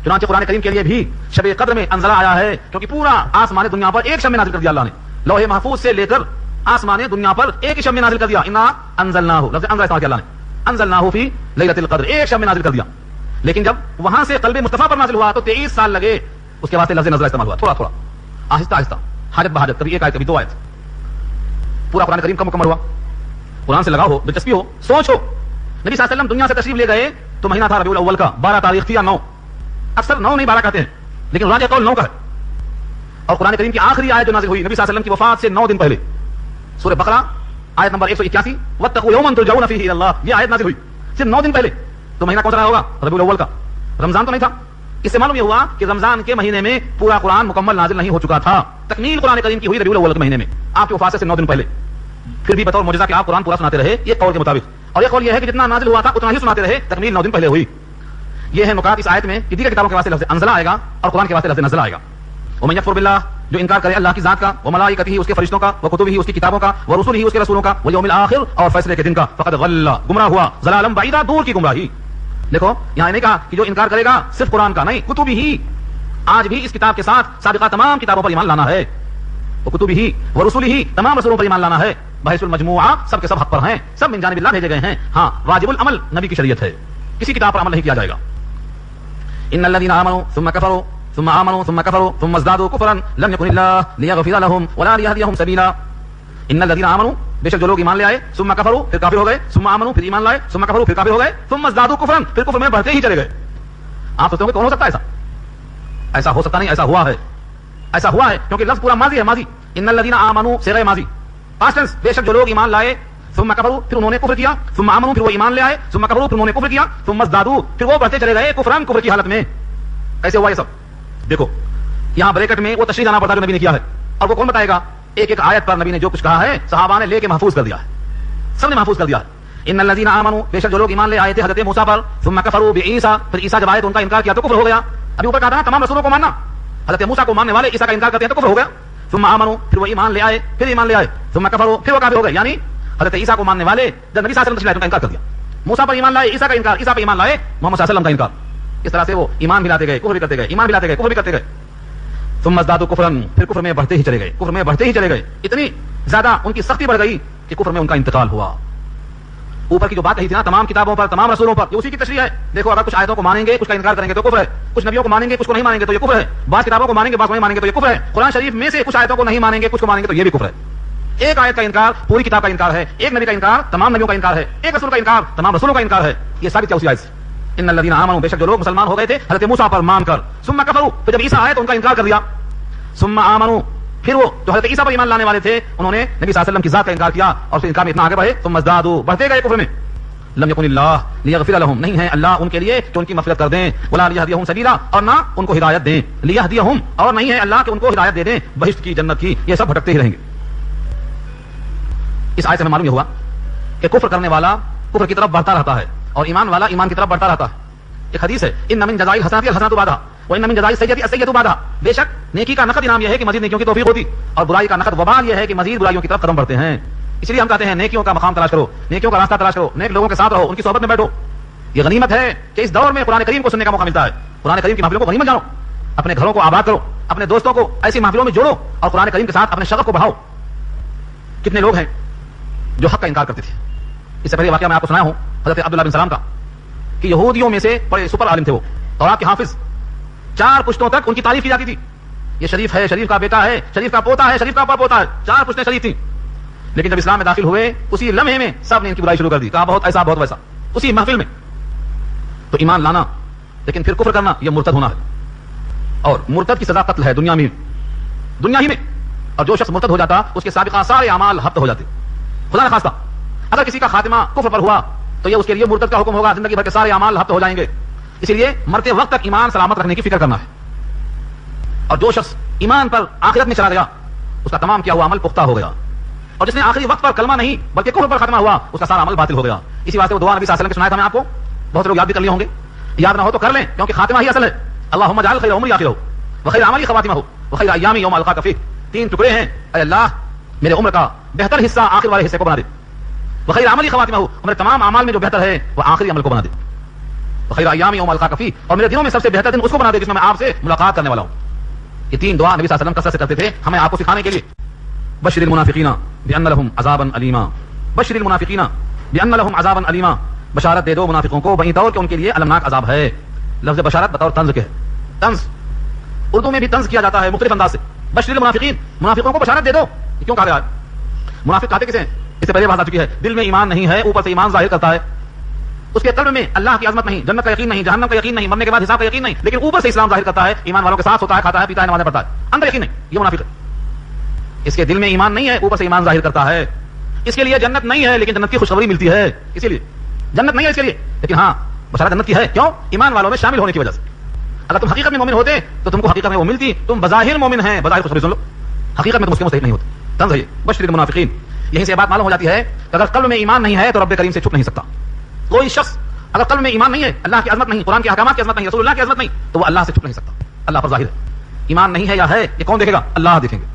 چنانچہ قرآن کریم کے لیے بھی شب قدر میں انزلہ آیا ہے، کیونکہ پورا آسمان دنیا پر ایک شب میں نازل کر دیا اللہ نے. لوح محفوظ سے لے کر آسمان دنیا پر ایک ہی شب میں نازل کر دیا. انا انزلناہ، لفظ انزل استعمال کیا اللہ نے، انزلناہ فی لیلۃ القدر، ایک شب میں نازل کر دیا. لیکن جب وہاں سے قلب مصطفیٰ پر نازل ہوا تو 23 سال لگے. اس کے واسطے لفظ نزلہ استعمال ہوا، تھوڑا تھوڑا، آہستہ آہستہ، حاجت بحاجت، کبھی ایک آیت کبھی دو آیت. پورا قرآن کریم کا مکمل ہوا. قرآن سے لگاؤ ہو، دلچسپی ہو، سوچ ہو. نبی صلی اللہ علیہ وسلم دنیا سے تشریف لے گئے تو مہینہ تھا ربیع الاول کا، 12 تاریخ تھی یا 9، اکثر 9 نہیں 12 کہتے ہیں، لیکن راجح قول 9 کا ہے. اور قرآن کریم کی آخری آیت جو نازل ہوئی نبی صلی اللہ علیہ وسلم کی وفات سے 9 دن پہلے، سورہ بقرہ آیت نمبر 181، واتقوا یوما ترجعون فیہ الی اللہ، یہ آیت نازل ہوئی صرف 9 دن پہلے. تو مہینہ کون سا رہا ہوگا؟ ربیع الاول کا. رمضان تو نہیں تھا. اس سے معلوم یہ ہوا کہ رمضان کے مہینے میں پورا قرآن مکمل نازل نہیں ہو چکا تھا. تکمیل قرآن کریم کی ہوئی ربیع الاول کے مہینے میں، آپ کی وفات سے 9 دن پہلے. پھر بھی بطور معجزہ کہ آپ قرآن پورا سناتے رہے، یہ قول کے مطابق. اور یہ قول یہ ہے کہ جتنا نازل ہوا تھا اتنا ہی سناتے رہے، تکمیل 9 دن پہلے ہوئی. یہ ہے نکات اس آیت میں کہ دیگر کتابوں کے واسطے لفظ انزلہ آئے گا اور قرآن کے واسطے لفظ نزلہ آئے گا. ومن یکفر باللہ، جو انکار کرے اللہ کی ذات کا، وملائکتہ، اس کے فرشتوں کا، وکتبہ، اس کی کتابوں کا، ورسلہ، اس کے رسولوں کا، والیوم الآخر، اور فیصلے کے دن کا، فقد غل، گمراہ ہوا، ضلالا بعیدا، دور کی گمراہی. دیکھو یہاں نہیں کہا کہ جو انکار کرے گا صرف قرآن کا، نہیں، کتبہ، آج بھی اس کتاب کے ساتھ سابقہ تمام کتابوں پر ایمان لانا ہے. وکتبہ ورسلہ، تمام رسولوں پر ایمان لانا ہے. بحث المجموعہ، سب کے سب حق پر ہیں، سب من جانب اللہ بھیجے گئے ہیں. ہاں، واجب العمل نبی کی شریعت ہے، کسی کتاب پر عمل نہیں کیا جائے گا. ان الذين آمنوا ثم كفروا ثم آمنوا ثم كفروا ثم ازدادوا كفرا لم يكن الله ليغفر لهم ولا ليهديهم سبيلا. ان الذين آمنوا، بے شک جو لوگ ایمان لے آئے، ثم كفروا، پھر کافر ہو گئے، ثم آمنوا، پھر ایمان لائے، ثم كفروا، پھر کافر ہو گئے، ثم ازدادوا كفرا، پھر کفر میں بڑھتے ہی چلے گئے. آپ سوچتے ہوں گے کون ہو سکتا ہے ایسا؟ ایسا ہو سکتا نہیں، ایسا ہوا ہے. ایسا ہوا ہے کیونکہ لفظ پورا ماضی ہے. ماضی ان الذين آمنوا صيغہ ماضی، پاسٹ ٹینس. بے شک جو لوگ ایمان لائے، ثم كفروا، پھر انہوں نے کفر کیا، ثم آمنوا، پھر وہ ایمان لے آئے، ثم كفروا، پھر انہوں نے کفر کیا، ثم ازدادوا، پھر وہ بڑھتے چلے گئے کفرا، کفر کی حالت میں. کیسے ہوا یہ سب؟ دیکھو یہاں بریکٹ میں وہ تشریح جانا پڑتا ہے جو نبی نے کیا ہے. اور وہ کون بتائے گا؟ ایک ایک آیت پر نبی نے جو کچھ کہا ہے صحابہ نے لے کے محفوظ کر دیا ہے، سب نے محفوظ کر دیا ہے. ان الذين آمنوا، بے شک جو لوگ ایمان لے آئے تھے حضرت موسیٰ پر، ثم كفروا بعیسیٰ، پھر عیسیٰ جب آئے تو ان کا انکار کیا تو کفر ہو گیا. ابھی اوپر کہا تھا تمام رسولوں کو ماننا، حضرت موسیٰ کو ماننے والے عیسیٰ کا انکار کرتے ہیں تو کفر ہو گیا. ثم آمنوا، پھر وہ ایمان لے آئے، پھر ایمان لے آئے، ثم كفروا، پھر وہ کافر ہو گئے. یعنی حضرت عیسیٰ کو ماننے والے جب نبی صلی اللہ علیہ وسلم کا انکار کر دیا، موسیٰ پر ایمان لائے، عیسیٰ کا انکار، عیسیٰ پر ایمان لائے، محمد صلی اللہ علیہ وسلم کا انکار. اس طرح سے وہ ایمان بھی لاتے گئے، کفر بھی کرتے گئے، ایمان بھی لاتے گئے، کفر بھی کرتے گئے. ثم ازدادوا کفرا، پھر کفر میں بڑھتے ہی چلے گئے، کفر میں بڑھتے ہی چلے گئے. اتنی زیادہ ان کی سختی بڑھ گئی کہ کفر میں ان کا انتقال ہوا. اوپر کی جو بات کہی تھی نا تمام کتابوں پر، تمام رسولوں پر، یہ اسی کی تشریح ہے. دیکھو اگر کچھ آیتوں کو مانیں گے، کچھ کا انکار کریں گے تو کفر ہے. کچھ نبیوں کو مانیں گے، کچھ کو نہیں مانیں گے تو یہ کفر ہے. بعض کتابوں کو مانیں گے، بعض کو نہیں مانیں گے تو یہ کفر ہے. قرآن شریف میں سے کچھ آیتوں کو نہیں مانیں گے، کچھ کو مانیں گے تو یہ بھی کفر ہے. ایک آیت کا انکار پوری کتاب کا انکار ہے، ایک نبی کا انکار تمام نبیوں کا انکار ہے، ایک رسول کا انکار تمام رسولوں کا انکار ہے. یہ ثابت کیا اسی آیت سے. ان الذين آمنوا، بے شک جو لوگ مسلمان ہو گئے تھے حضرت موسیٰ پر مان کر، ثم كفروا، پھر جب عیسیٰ آئے تو ان کا انکار کر دیا. ثم آمنوا، پھر وہ جو حضرت عیسیٰ پر ایمان لانے والے تھے انہوں نے نبی صلی اللہ علیہ وسلم کی ذات کا انکار کیا اور پھر انکار میں اتنا آگے بڑھے. ثم ازدادوا، بڑھتے گئے کفر میں. لم يكن الله ليغفر لهم، نہیں ہے اللہ ان کے لیے کہ ان کی مغفرت کر دیں، ولا ليهديهم سبيلا، اور نہ ان کو ہدایت دیں. ليهديهم، اور نہیں ہے اللہ کہ ان کو ہدایت دے دیں بہشت کی، جنت کی. یہ سب بھٹکتے ہی رہیں گے. اس آیت سے ہمیں معلوم یہ ہوا کہ کفر کرنے والا کفر کی طرف بڑھتا رہتا ہے اور ایمان والا ایمان کی طرف بڑھتا رہتا ہے. ایک حدیث ہے، ان من جزاء الحسنات الحسنات بعدها وان من جزاء السيئات السيئات بعدها. بے شک نیکی کا نقد انعام یہ ہے کہ مزید نیکیوں کی توفیق ہوتی، اور برائی کا نقد وبال یہ ہے کہ مزید برائیوں کی طرف قدم بڑھتے ہیں. اس لیے ہم کہتے ہیں نیکیوں کا مقام تلاش کرو، نیکیوں کا راستہ تلاش کرو، نیک لوگوں کے ساتھ رہو، ان کی صحبت میں بیٹھو. یہ غنیمت ہے کہ اس دور میں قرآن کریم کو سننے کا موقع ملتا ہے. قرآن کریم کی محفلوں کو غنیمت جانو، اپنے گھروں کو آباد کرو، اپنے دوستوں کو ایسی محفلوں میں جوڑو اور قرآن کریم کے ساتھ اپنے شغف کو بڑھاؤ. کتنے لوگ ہیں جو حق کا انکار کرتے تھے. اس سے پہلے واقعہ میں آپ کو سنایا ہوں حضرت عبداللہ بن سلام کا کہ یہودیوں میں سے بڑے سپر عالم تھے وہ، اور آپ کے حافظ. 4 پشتوں تک ان کی تعریف کی جاتی تھی. یہ شریف ہے، شریف کا بیٹا ہے، شریف کا پوتا ہے، شریف کا پوتا ہے. 4 پشتیں شریف تھیں. لیکن جب اسلام میں داخل ہوئے اسی لمحے میں سب نے ان کی برائی شروع کر دی، کہا بہت ایسا بہت ویسا، اسی محفل میں. تو ایمان لانا لیکن پھر کفر کرنا یہ مرتد ہونا ہے، اور مرتد کی سزا قتل ہے دنیا میں، دنیا ہی میں. اور جو شخص مرتد ہو جاتا اس کے سابقہ سارے اعمال ہفت ہو جاتے. خدا نہ خواستہ اگر کسی کا خاتمہ کفر پر ہوا تو یہ اس کے لیے مرتد کا حکم ہوگا، زندگی بھر کے سارے اعمال ہفت ہو جائیں گے. اس لیے مرتے وقت تک ایمان سلامت رکھنے کی فکر کرنا ہے. اور جو شخص ایمان پر آخرت میں چلا گیا اس کا تمام کیا ہوا عمل پختہ ہو گیا، اور جس نے آخری وقت پر کلمہ نہیں بلکہ کفر پر ختمہ ہوا اس کا سارا عمل باطل ہو گیا. اسی واسطے وہ دعا نبی صلی اللہ علیہ وسلم کی سنایا تھا میں آپ کو بہت سے لوگ یاد بھی کر لیے ہوں گے, یاد نہ ہو تو کر لیں کیونکہ خاتمہ ہی اصل ہے. اللہم اجعل خیر عمری آخرہ وخیر اعمالی خواتمہ وخیر ایامی یوم القاک فیہ. 3 ٹکڑے ہیں, اے اللہ میرے عمر کا بہتر حصہ آخر والے حصے کو بنا دے, وخیر عملی خواتمہ, میرے تمام اعمال میں جو بہتر ہے وہ آخری عمل کو بنا دے, وخیر ایامی یوم القاک فیہ, اور میرے دنوں میں سب سے بہتر دن اس کو بنا دے جس میں آپ سے ملاقات کرنے والا ہوں. یہ 3 دعا نبی صلی اللہ علیہ وسلم کثرت سے کرتے تھے ہمیں آپ کو سکھانے کے لیے. بشر المنافقین بان لهم عذابا الیما, بشر المنافقین بان لهم عذابا الیما, بشارت دے دو منافقوں کو بہیں طور کہ ان کے لیے المناک عذاب ہے. لفظ بشارت بطور طنز کے ہے, طنز اردو میں بھی طنز کیا جاتا ہے مختلف انداز سے. بشر المنافقین, منافقوں کو بشارت دے دو. یہ کیوں کہا گیا ہے؟ منافق کہتے کسے ہیں؟ اس سے پہلے بات آ چکی ہے. دل میں ایمان نہیں ہے, اوپر سے ایمان ظاہر کرتا ہے, اس کے قلب میں اللہ کی عظمت نہیں, جنت کا یقین نہیں, جہنم کا یقین نہیں, مرنے کے بعد حساب کا یقین نہیں, لیکن اوپر سے اسلام ظاہر کرتا ہے, ایمان والوں کے ساتھ ہوتا ہے, کھاتا ہے, پیتا ہے, نمازیں پڑھتا ہے, اندر یقین نہیں. یہ منافق ہے. اس کے دل میں ایمان نہیں ہے, اوپر سے ایمان ظاہر کرتا ہے. اس کے لیے جنت نہیں ہے لیکن جنت کی خوشخبری ملتی ہے, اسی لیے جنت نہیں ہے اس کے لیے, لیکن ہاں بشارت جنت کی ہے. کیوں؟ ایمان والوں میں شامل ہونے کی وجہ سے. اگر تم حقیقت میں مومن ہوتے تو تم کو حقیقت میں وہ ملتی. تم بظاہر مومن ہیں, بظاہر خوشخبری سن لو, حقیقت میں تم اس کے مستحق نہیں ہوتے. طنز ہے بشر المنافقین. یہیں سے بات معلوم ہو جاتی ہے کہ اگر قلب میں ایمان نہیں ہے تو رب کریم سے چھپ نہیں سکتا. کوئی شخص اگر قلب میں ایمان نہیں ہے, اللہ کی عظمت نہیں, قرآن کے احکامات کی عظمت نہیں, رسول اللہ کی عظمت نہیں, تو وہ اللہ سے چھپ نہیں سکتا. اللہ پر ظاہر ہے. ایمان نہیں ہے یا ہے یہ کون دیکھے گا؟ اللہ دیکھیں گے.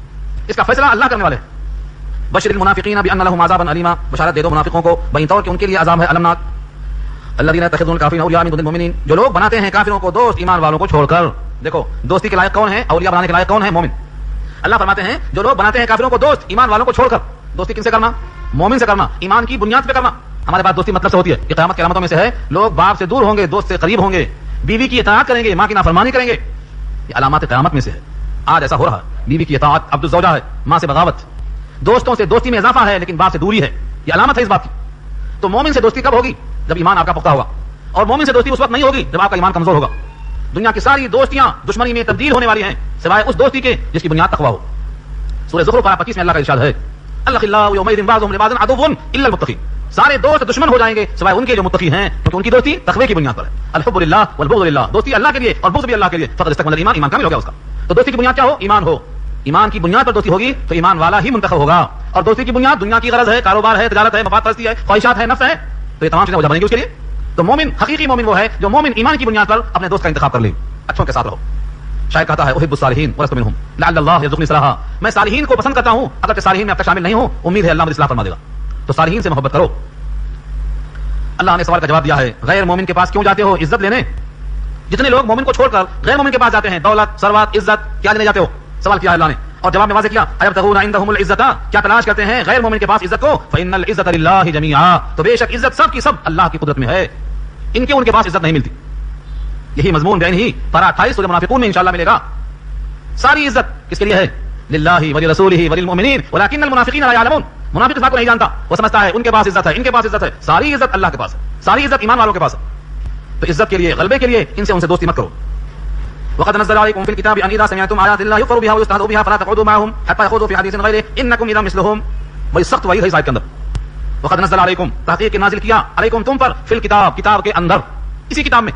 اس کا فیصلہ اللہ کرنے والے ہیں. بشر المنافقین بان لهم عذابا الیما, بشارت دے دو منافقوں کو بہیں طور کہ ان کے لیے عذاب ہے المناک. الذین یتخذون الکافرین اولیاء من دون المؤمنین, جو لوگ بناتے ہیں کافروں کو دوست ایمان والوں کو چھوڑ کر. دیکھو دوستی کے لائق کون ہے, اولیاء بنانے کے لائق کون ہے؟ مومن. اللہ فرماتے ہیں جو لوگ بناتے ہیں کافروں کو دوست ایمان والوں کو چھوڑ کر. دوستی کن سے کرنا؟ مومن سے کرنا, ایمان کی بنیاد پہ کرنا. ہمارے پاس دوستی مطلب سے ہوتی ہے کہ قیامت کی علامتوں میں سے ہے لوگ باپ سے دور ہوں گے, دوست سے قریب ہوں گے, بیوی کی اطاعت کریں گے, ماں کی نافرمانی کریں گے. یہ علامات قیامت میں سے ہے. آج ایسا ہو رہا ہے, بیوی کی اطاعت عبد الزوجہ ہے, ماں سے بغاوت, دوستوں سے دوستی میں اضافہ ہے لیکن باپ سے دوری ہے. یہ علامت ہے اس بات کی. تو مومن سے دوستی کب ہوگی؟ جب ایمان آپ کا پختہ ہوگا. اور مومن سے دوستی اس وقت نہیں ہوگی جب آپ کا ایمان کمزور ہوگا. دنیا کی ساری دوستیاں دشمنی میں تبدیل ہونے والی ہیں سوائے اس دوستی کے جس کی بنیاد تقویٰ ہو. سورہ زخرف 25 میں اللہ کا ارشاد ہے الاخلاء یومئذ بعضهم لبعض عدو الا المتقین. سارے دوست دشمن ہو جائیں گے سوائے ان کے جو متقی ہیں, کیونکہ ان کی دوستی تقوی کی بنیاد پر ہے. الحب للہ والبغض للہ, دوستی اللہ کے لیے اور بغض بھی اللہ کے لیے. فقد استکمل الایمان, ایمان کامل ہو گیا اس کا. تو دوستی کی بنیاد کیا ہو؟ ایمان ہو. ایمان کی بنیاد پر دوستی ہوگی تو ایمان والا ہی منتخب ہوگا. اور دوستی کی بنیاد دنیا کی غرض ہے, کاروبار ہے, تجارت ہے, مفاد پرستی ہے, خواہشات ہے, نفس ہے, تو یہ تمام چیزیں وجہ بنیں گی اس کے لیے. تو مومن, حقیقی مومن وہ ہے جو مومن ایمان کی بنیاد پر اپنے دوست کا انتخاب کر لے, اچھوں کے ساتھ رہو. شاید کہتا ہے احب الصالحین ولست منهم لعل اللہ یرزقنی صلاحا, میں صالحین کو پسند کرتا ہوں, اگر صالحین میں اب تک شامل نہیں ہوں, امید ہے اللہ مجھے اصلاح فرما دے گا. تو صالحین سے محبت کرو. اللہ نے سوال کا جواب دیا ہے, غیر مومن کے پاس کیوں جاتے ہو عزت لینے؟ جتنے لوگ مومن کو چھوڑ کر غیر مومن کے پاس جاتے ہیں, دولت, ثروت, عزت, کیا لینے جاتے ہو؟ سوال کیا ہے اللہ نے, اور جواب میں واضح کیا, ایبتغون عندهم العزت, کیا تلاش کرتے ہیں غیر مومن کے پاس عزت کو؟ فإن العزت للہ جميعا, تو بے شک عزت سب کی سب اللہ کی قدرت میں ہے, ان کے ان کے پاس عزت نہیں ملتی. یہی مضمون بین ہی پارہ 28 سورہ منافقون میں انشاءاللہ ملے گا. ساری عزت کس کے لیے ہے؟ للہ ولرسولہ وللمؤمنین ولکن المنافقین لا یعلمون. منافق اس بات کو نہیں جانتا, وہ سمجھتا ہے ان کے پاس عزت ہے, ان کے پاس عزت ہے. ساری عزت اللہ کے پاس ہے, ساری عزت ایمان والوں کے پاس ہے. تو عزت کے لیے, غلبے کے لیے ان سے دوستی مت کرو. وقد نزل عليكم في الكتاب ان اذا سمعتم آيات الله يكفر بها ويستهزأ بها فلا تقعدوا معهم حتى يخوضوا في حديث غيره انكم اذا مثلهم. بڑی سخت وعید ہے اس آیت کے اندر. وقد نزل عليكم, تحقیق نازل کیا, علیکم تم پر, فی الکتاب, کتاب کے اندر, اسی کتاب میں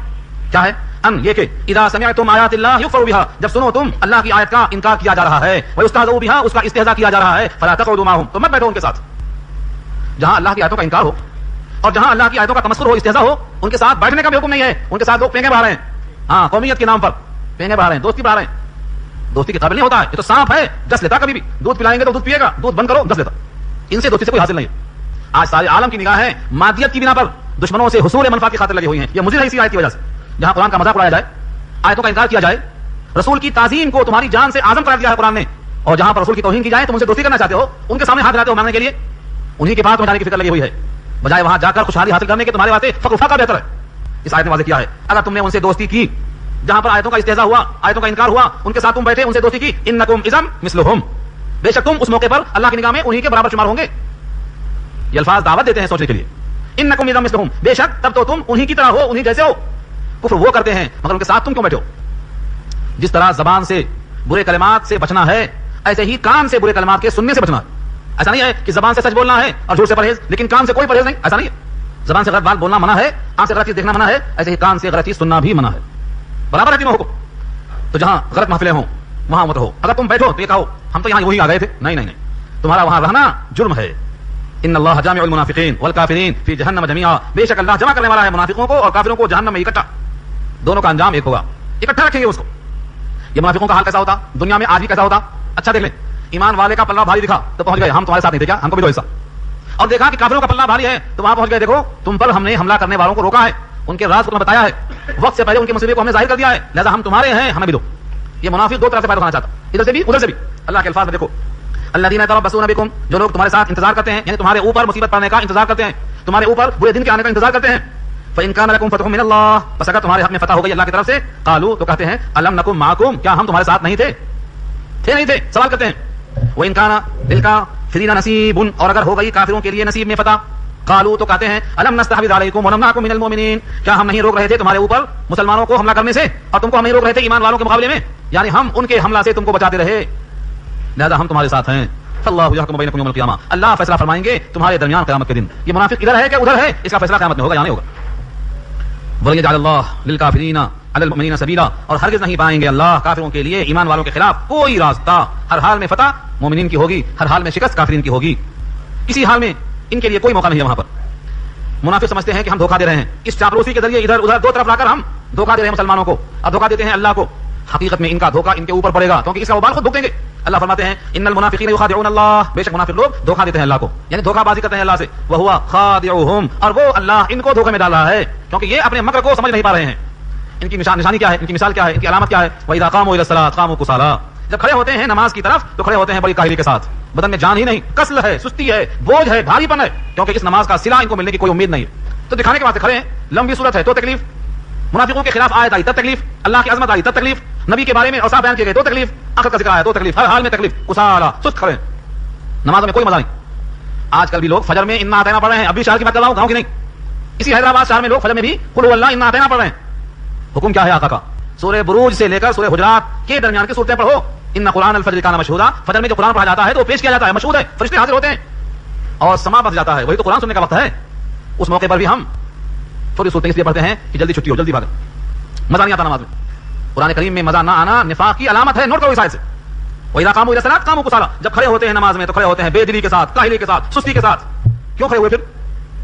کیا ہے, ان یہ کہ اذا سمعتم آیات اللہ یکفر بها, جب سنو تم اللہ کی آیت کا انکار کیا جا رہا ہے, ویستهزأ بها, اس کا استہزاء کیا جا رہا ہے, فلا تقعدوا معهم, تو مت بیٹھو ان کے ساتھ. جہاں اللہ کی آیتوں کا انکار ہو اور جہاں اللہ کی آیتوں کا تمسخر ہو, استہزاء ہو, ان کے ساتھ بیٹھنے کا بھی حکم نہیں ہے. ان کے ساتھ لوگ پینگے بہا رہے ہیں, ہاں قومیت کے نام پر پینگے بہا رہے ہیں, دوستی بہا رہے ہیں. دوستی کے قابل نہیں ہوتا ہے, یہ تو سانپ ہے, ڈس لیتا کبھی بھی. دودھ پلائیں گے تو دودھ پیے گا, دودھ بند کرو ڈس لیتا. ان سے دوستی سے کوئی حاصل نہیں ہے. آج سارے عالم کی نگاہ ہے مادیت کی بنا پر دشمنوں سے حصول منفعت کی خاطر لگی ہوئی ہیں. یہ مضر ہے اسی آیت کی وجہ سے, جہاں قرآن کا مذاق اڑایا جائے, آیتوں کا انکار کیا جائے, رسول کی تعظیم کو تمہاری جان سے اعظم قرار دیا ہے قرآن نے, اور جہاں پر رسول کی توہین کی جائے تم ان سے دوستی کرنا چاہتے ہو, ان کے سامنے ہاتھ ہلاتے ہو مانگنے کے لیے, انہی کے پاس جانے کی فکر لگی ہوئی ہے, بجائے وہاں جا کر خوشحالی حاصل کرنے کے تمہارے واسطے فقر فاقہ بہتر ہے. اس آیت نے واضح کیا ہے, اگر تم نے ان سے دوستی کی جہاں پر آیتوں کا استہزاء ہوا, آیتوں کا انکار ہوا, ان کے ساتھ تم بیٹھے, ان سے دوستی کی, انکم اذا مثلهم, بے شک تم اس موقع پر اللہ کی نگاہ میں انہی کے برابر شمار ہوں گے. یہ الفاظ دعوت دیتے ہیں سوچنے کے لیے. انکم اذا مثلهم, بے شک تب تو تم انہی کی طرح ہو, انہی جیسے ہو. کفر وہ کرتے ہیں مگر ان کے ساتھ تم کیوں بیٹھے ہو؟ جس طرح زبان سے برے کلمات سے بچنا ہے, ایسے ہی کان سے برے کلمات کے سننے سے بچنا ہے. ایسا نہیں ہے کہ زبان سے سچ بولنا ہے اور جھوٹ سے پرہیز, لیکن کان سے کوئی پرہیز نہیں, ایسا نہیں ہے. زبان سے غلط بات بولنا منع ہے, آنکھ سے غلط چیز دیکھنا منع ہے, ایسے ہی کان سے غلط چیز سننا بھی منع ہے. برابر ہے تینوں حکم. تو جہاں غلط محفلیں ہوں وہاں مت رہو. اگر تم بیٹھو تو یہ کہو ہم تو یہاں وہی آ گئے تھے, نہیں نہیں نہیں, تمہارا وہاں رہنا جرم ہے, ان اللہ جامع المنافقین والکافرین فی جہنم جميعا، بے شک اللہ جمع کرنے والا ہے منافقوں کو اور کافروں کو جہنم میں اکٹھا، دونوں کا انجام ایک ہوگا، اکٹھا رکھیں گے اس کو۔ یہ منافقوں کا حال کیسا ہوتا، دنیا میں آج بھی کیسا ہوتا؟ اچھا دیکھ لیں، ایمان والے کا پلہ بھاری دکھا تو پہنچ گئے، ہم تمہارے ساتھ نہیں تھے کیا، ہم کو بھی دو حصہ، اور دیکھا کہ کافروں کا پلہ بھاری ہے تو وہاں پہنچ گئے، دیکھو تم پر ہم نے حملہ کرنے والوں کو روکا ہے، ان کے راز کو تمہیں بتایا ہے، وقت سے پہلے ان کی مصیبت کو ہم نے ظاہر کر دیا ہے، لہذا ہم تمہارے ہیں، ہمیں بھی دو۔ یہ منافق دو طرف سے فائدہ اٹھانا چاہتا، ادھر سے بھی ادھر سے بھی۔ اللہ کے الفاظ میں دیکھو، الذین یتربصون بکم، جو لوگ تمہارے ساتھ انتظار کرتے ہیں، یعنی تمہارے اوپر مصیبت پڑنے کا انتظار کرتے ہیں، تمہارے اوپر برے دن کے آنے کا انتظار کرتے ہیں۔ فإن كان لكم فتح من اللہ، بس اگر تمہارے حق میں فتح ہو گئی اللہ کی طرف سے، قالوا تو کہتے ہیں الم نکم معکم، کیا ہم تمہارے ساتھ نہیں تھے؟ تھے نہیں تھے، سوال کرتے ہیں۔ وإن كان للکافرین نصیب، اور اگر ہو گئی کافروں کے لیے نصیب میں فتح، قالوا تو کہتے ہیں الم نستحوذ علیکم ونمنعکم من المؤمنین، کیا ہم نہیں روک رہے تھے تمہارے اوپر مسلمانوں کو حملہ کرنے سے اور تم کو ہم نہیں روک رہے تھے ایمان والوں کے مقابلے میں، یعنی ہم ان کے حملہ سے تم کو بچاتے رہے، لہذا ہم تمہارے ساتھ ہیں۔ اللہ یحکم بینکم یوم القیامہ، اللہ فیصلہ فرمائیں گے تمہارے درمیان قیامت کے دن۔ یہ منافق ادھر ہے کہ ادھر ہے، اس کا فیصلہ قیامت میں ہوگا یا نہیں ہوگا۔ وَلَيَجْعَلَ اللَّهُ لِلْكَافِرِينَ عَلَى الْمُؤْمِنِينَ سَبِيلًا، اور ہرگز نہیں پائیں گے اللہ کافروں کے لیے ایمان والوں کے خلاف کوئی راستہ، ہر حال میں فتح مومنین کی ہوگی، ہر حال میں شکست کافرین کی ہوگی، کسی حال میں ان کے لیے کوئی موقع نہیں ہے وہاں پر۔ منافق سمجھتے ہیں کہ ہم دھوکہ دے رہے ہیں، اس چاپلوسی کے ذریعے ادھر ادھر دو طرف لا کر ہم دھوکہ دے رہے ہیں مسلمانوں کو اور دھوکہ دیتے ہیں اللہ کو، حقیقت میں ان کا دھوکہ ان کے اوپر پڑے گا، کیونکہ اس کا وبال خود بھگتیں گے۔ اللہ فرماتے ہیں ان المنافقین یخادعون اللہ، بے شک منافق لوگ دھوکہ دیتے ہیں اللہ کو، یعنی دھوکہ بازی کرتے ہیں اللہ سے، وہو خادعهم، اور وہ اللہ ان کو دھوکے میں ڈال رہا ہے، کیونکہ یہ اپنے مکر کو سمجھ نہیں پا رہے ہیں۔ ان کی نشانی کیا ہے، ان کی مثال کیا ہے، ان کی علامت کیا ہے؟ وَإِذَا قَامُوا إِلَى الصَّلَاةِ قَامُوا كُسَالَىٰ، جب کھڑے ہوتے ہیں نماز کی طرف تو کھڑے ہوتے ہیں بڑی کاہلی کے ساتھ، بدن میں جان ہی نہیں، کسل ہے، سستی ہے، بوجھ ہے، بھاری پن ہے، کیونکہ اس نماز کا صلہ ان کو ملنے کی کوئی امید نہیں ہے، تو دکھانے کے واسطے کھڑے ہیں۔ لمبی صورت ہے تو تکلیف، منافقوں کے خلاف آیت آئی تب تکلیف، اللہ کی عظمت آئی تب تکلیف، نبی کے بارے میں اوصاف بیان کیے گئے تو تکلیف، آخرت کا ذکر آیا تو تکلیف، ہر حال میں تکلیف، کسالہ، سست کھڑے ہیں، نماز میں کوئی مزہ نہیں۔ آج کل بھی لوگ فجر میں انا اعطینا پڑھ رہے ہیں، ابھی شہر کی بات کر رہا ہوں، گاؤں کی نہیں، اسی حیدرآباد شہر میں لوگ فجر میں بھی قل هو اللہ انا اعطینا پڑھ رہے ہیں۔ حکم کیا ہے آقا کا؟ سورہ بروج سے لے کر سورہ حجرات کے درمیان کی صورتیں پڑھو، ان قرآن الفجر کان مشہورا، فجر میں جو قرآن پڑھا جاتا ہے تو پیش کیا جاتا ہے، مشہور ہے، فرشتے حاضر ہوتے ہیں اور سما بس جاتا ہے، وہی تو قرآن سننے کا وقت ہے۔ اس موقع پر بھی ہم چھوٹی صورتیں اس لیے پڑھتے ہیں کہ جلدی چھٹی ہو، جلدی بھاگیں، مزہ نہیں آتا نماز میں۔ قرآن کریم میں مزہ نہ آنا نفاق کی علامت ہے، نوٹ کرو اس آیت سے۔ وَإِذَا قَامُوا إِلَى الصَّلَاةِ قَامُوا كُسَالَىٰ، جب کھڑے ہوتے ہیں نماز میں تو کھڑے ہوتے ہیں بے دلی کے ساتھ، کاہلی کے ساتھ، سستی کے ساتھ۔ کیوں کھڑے ہوئے پھر؟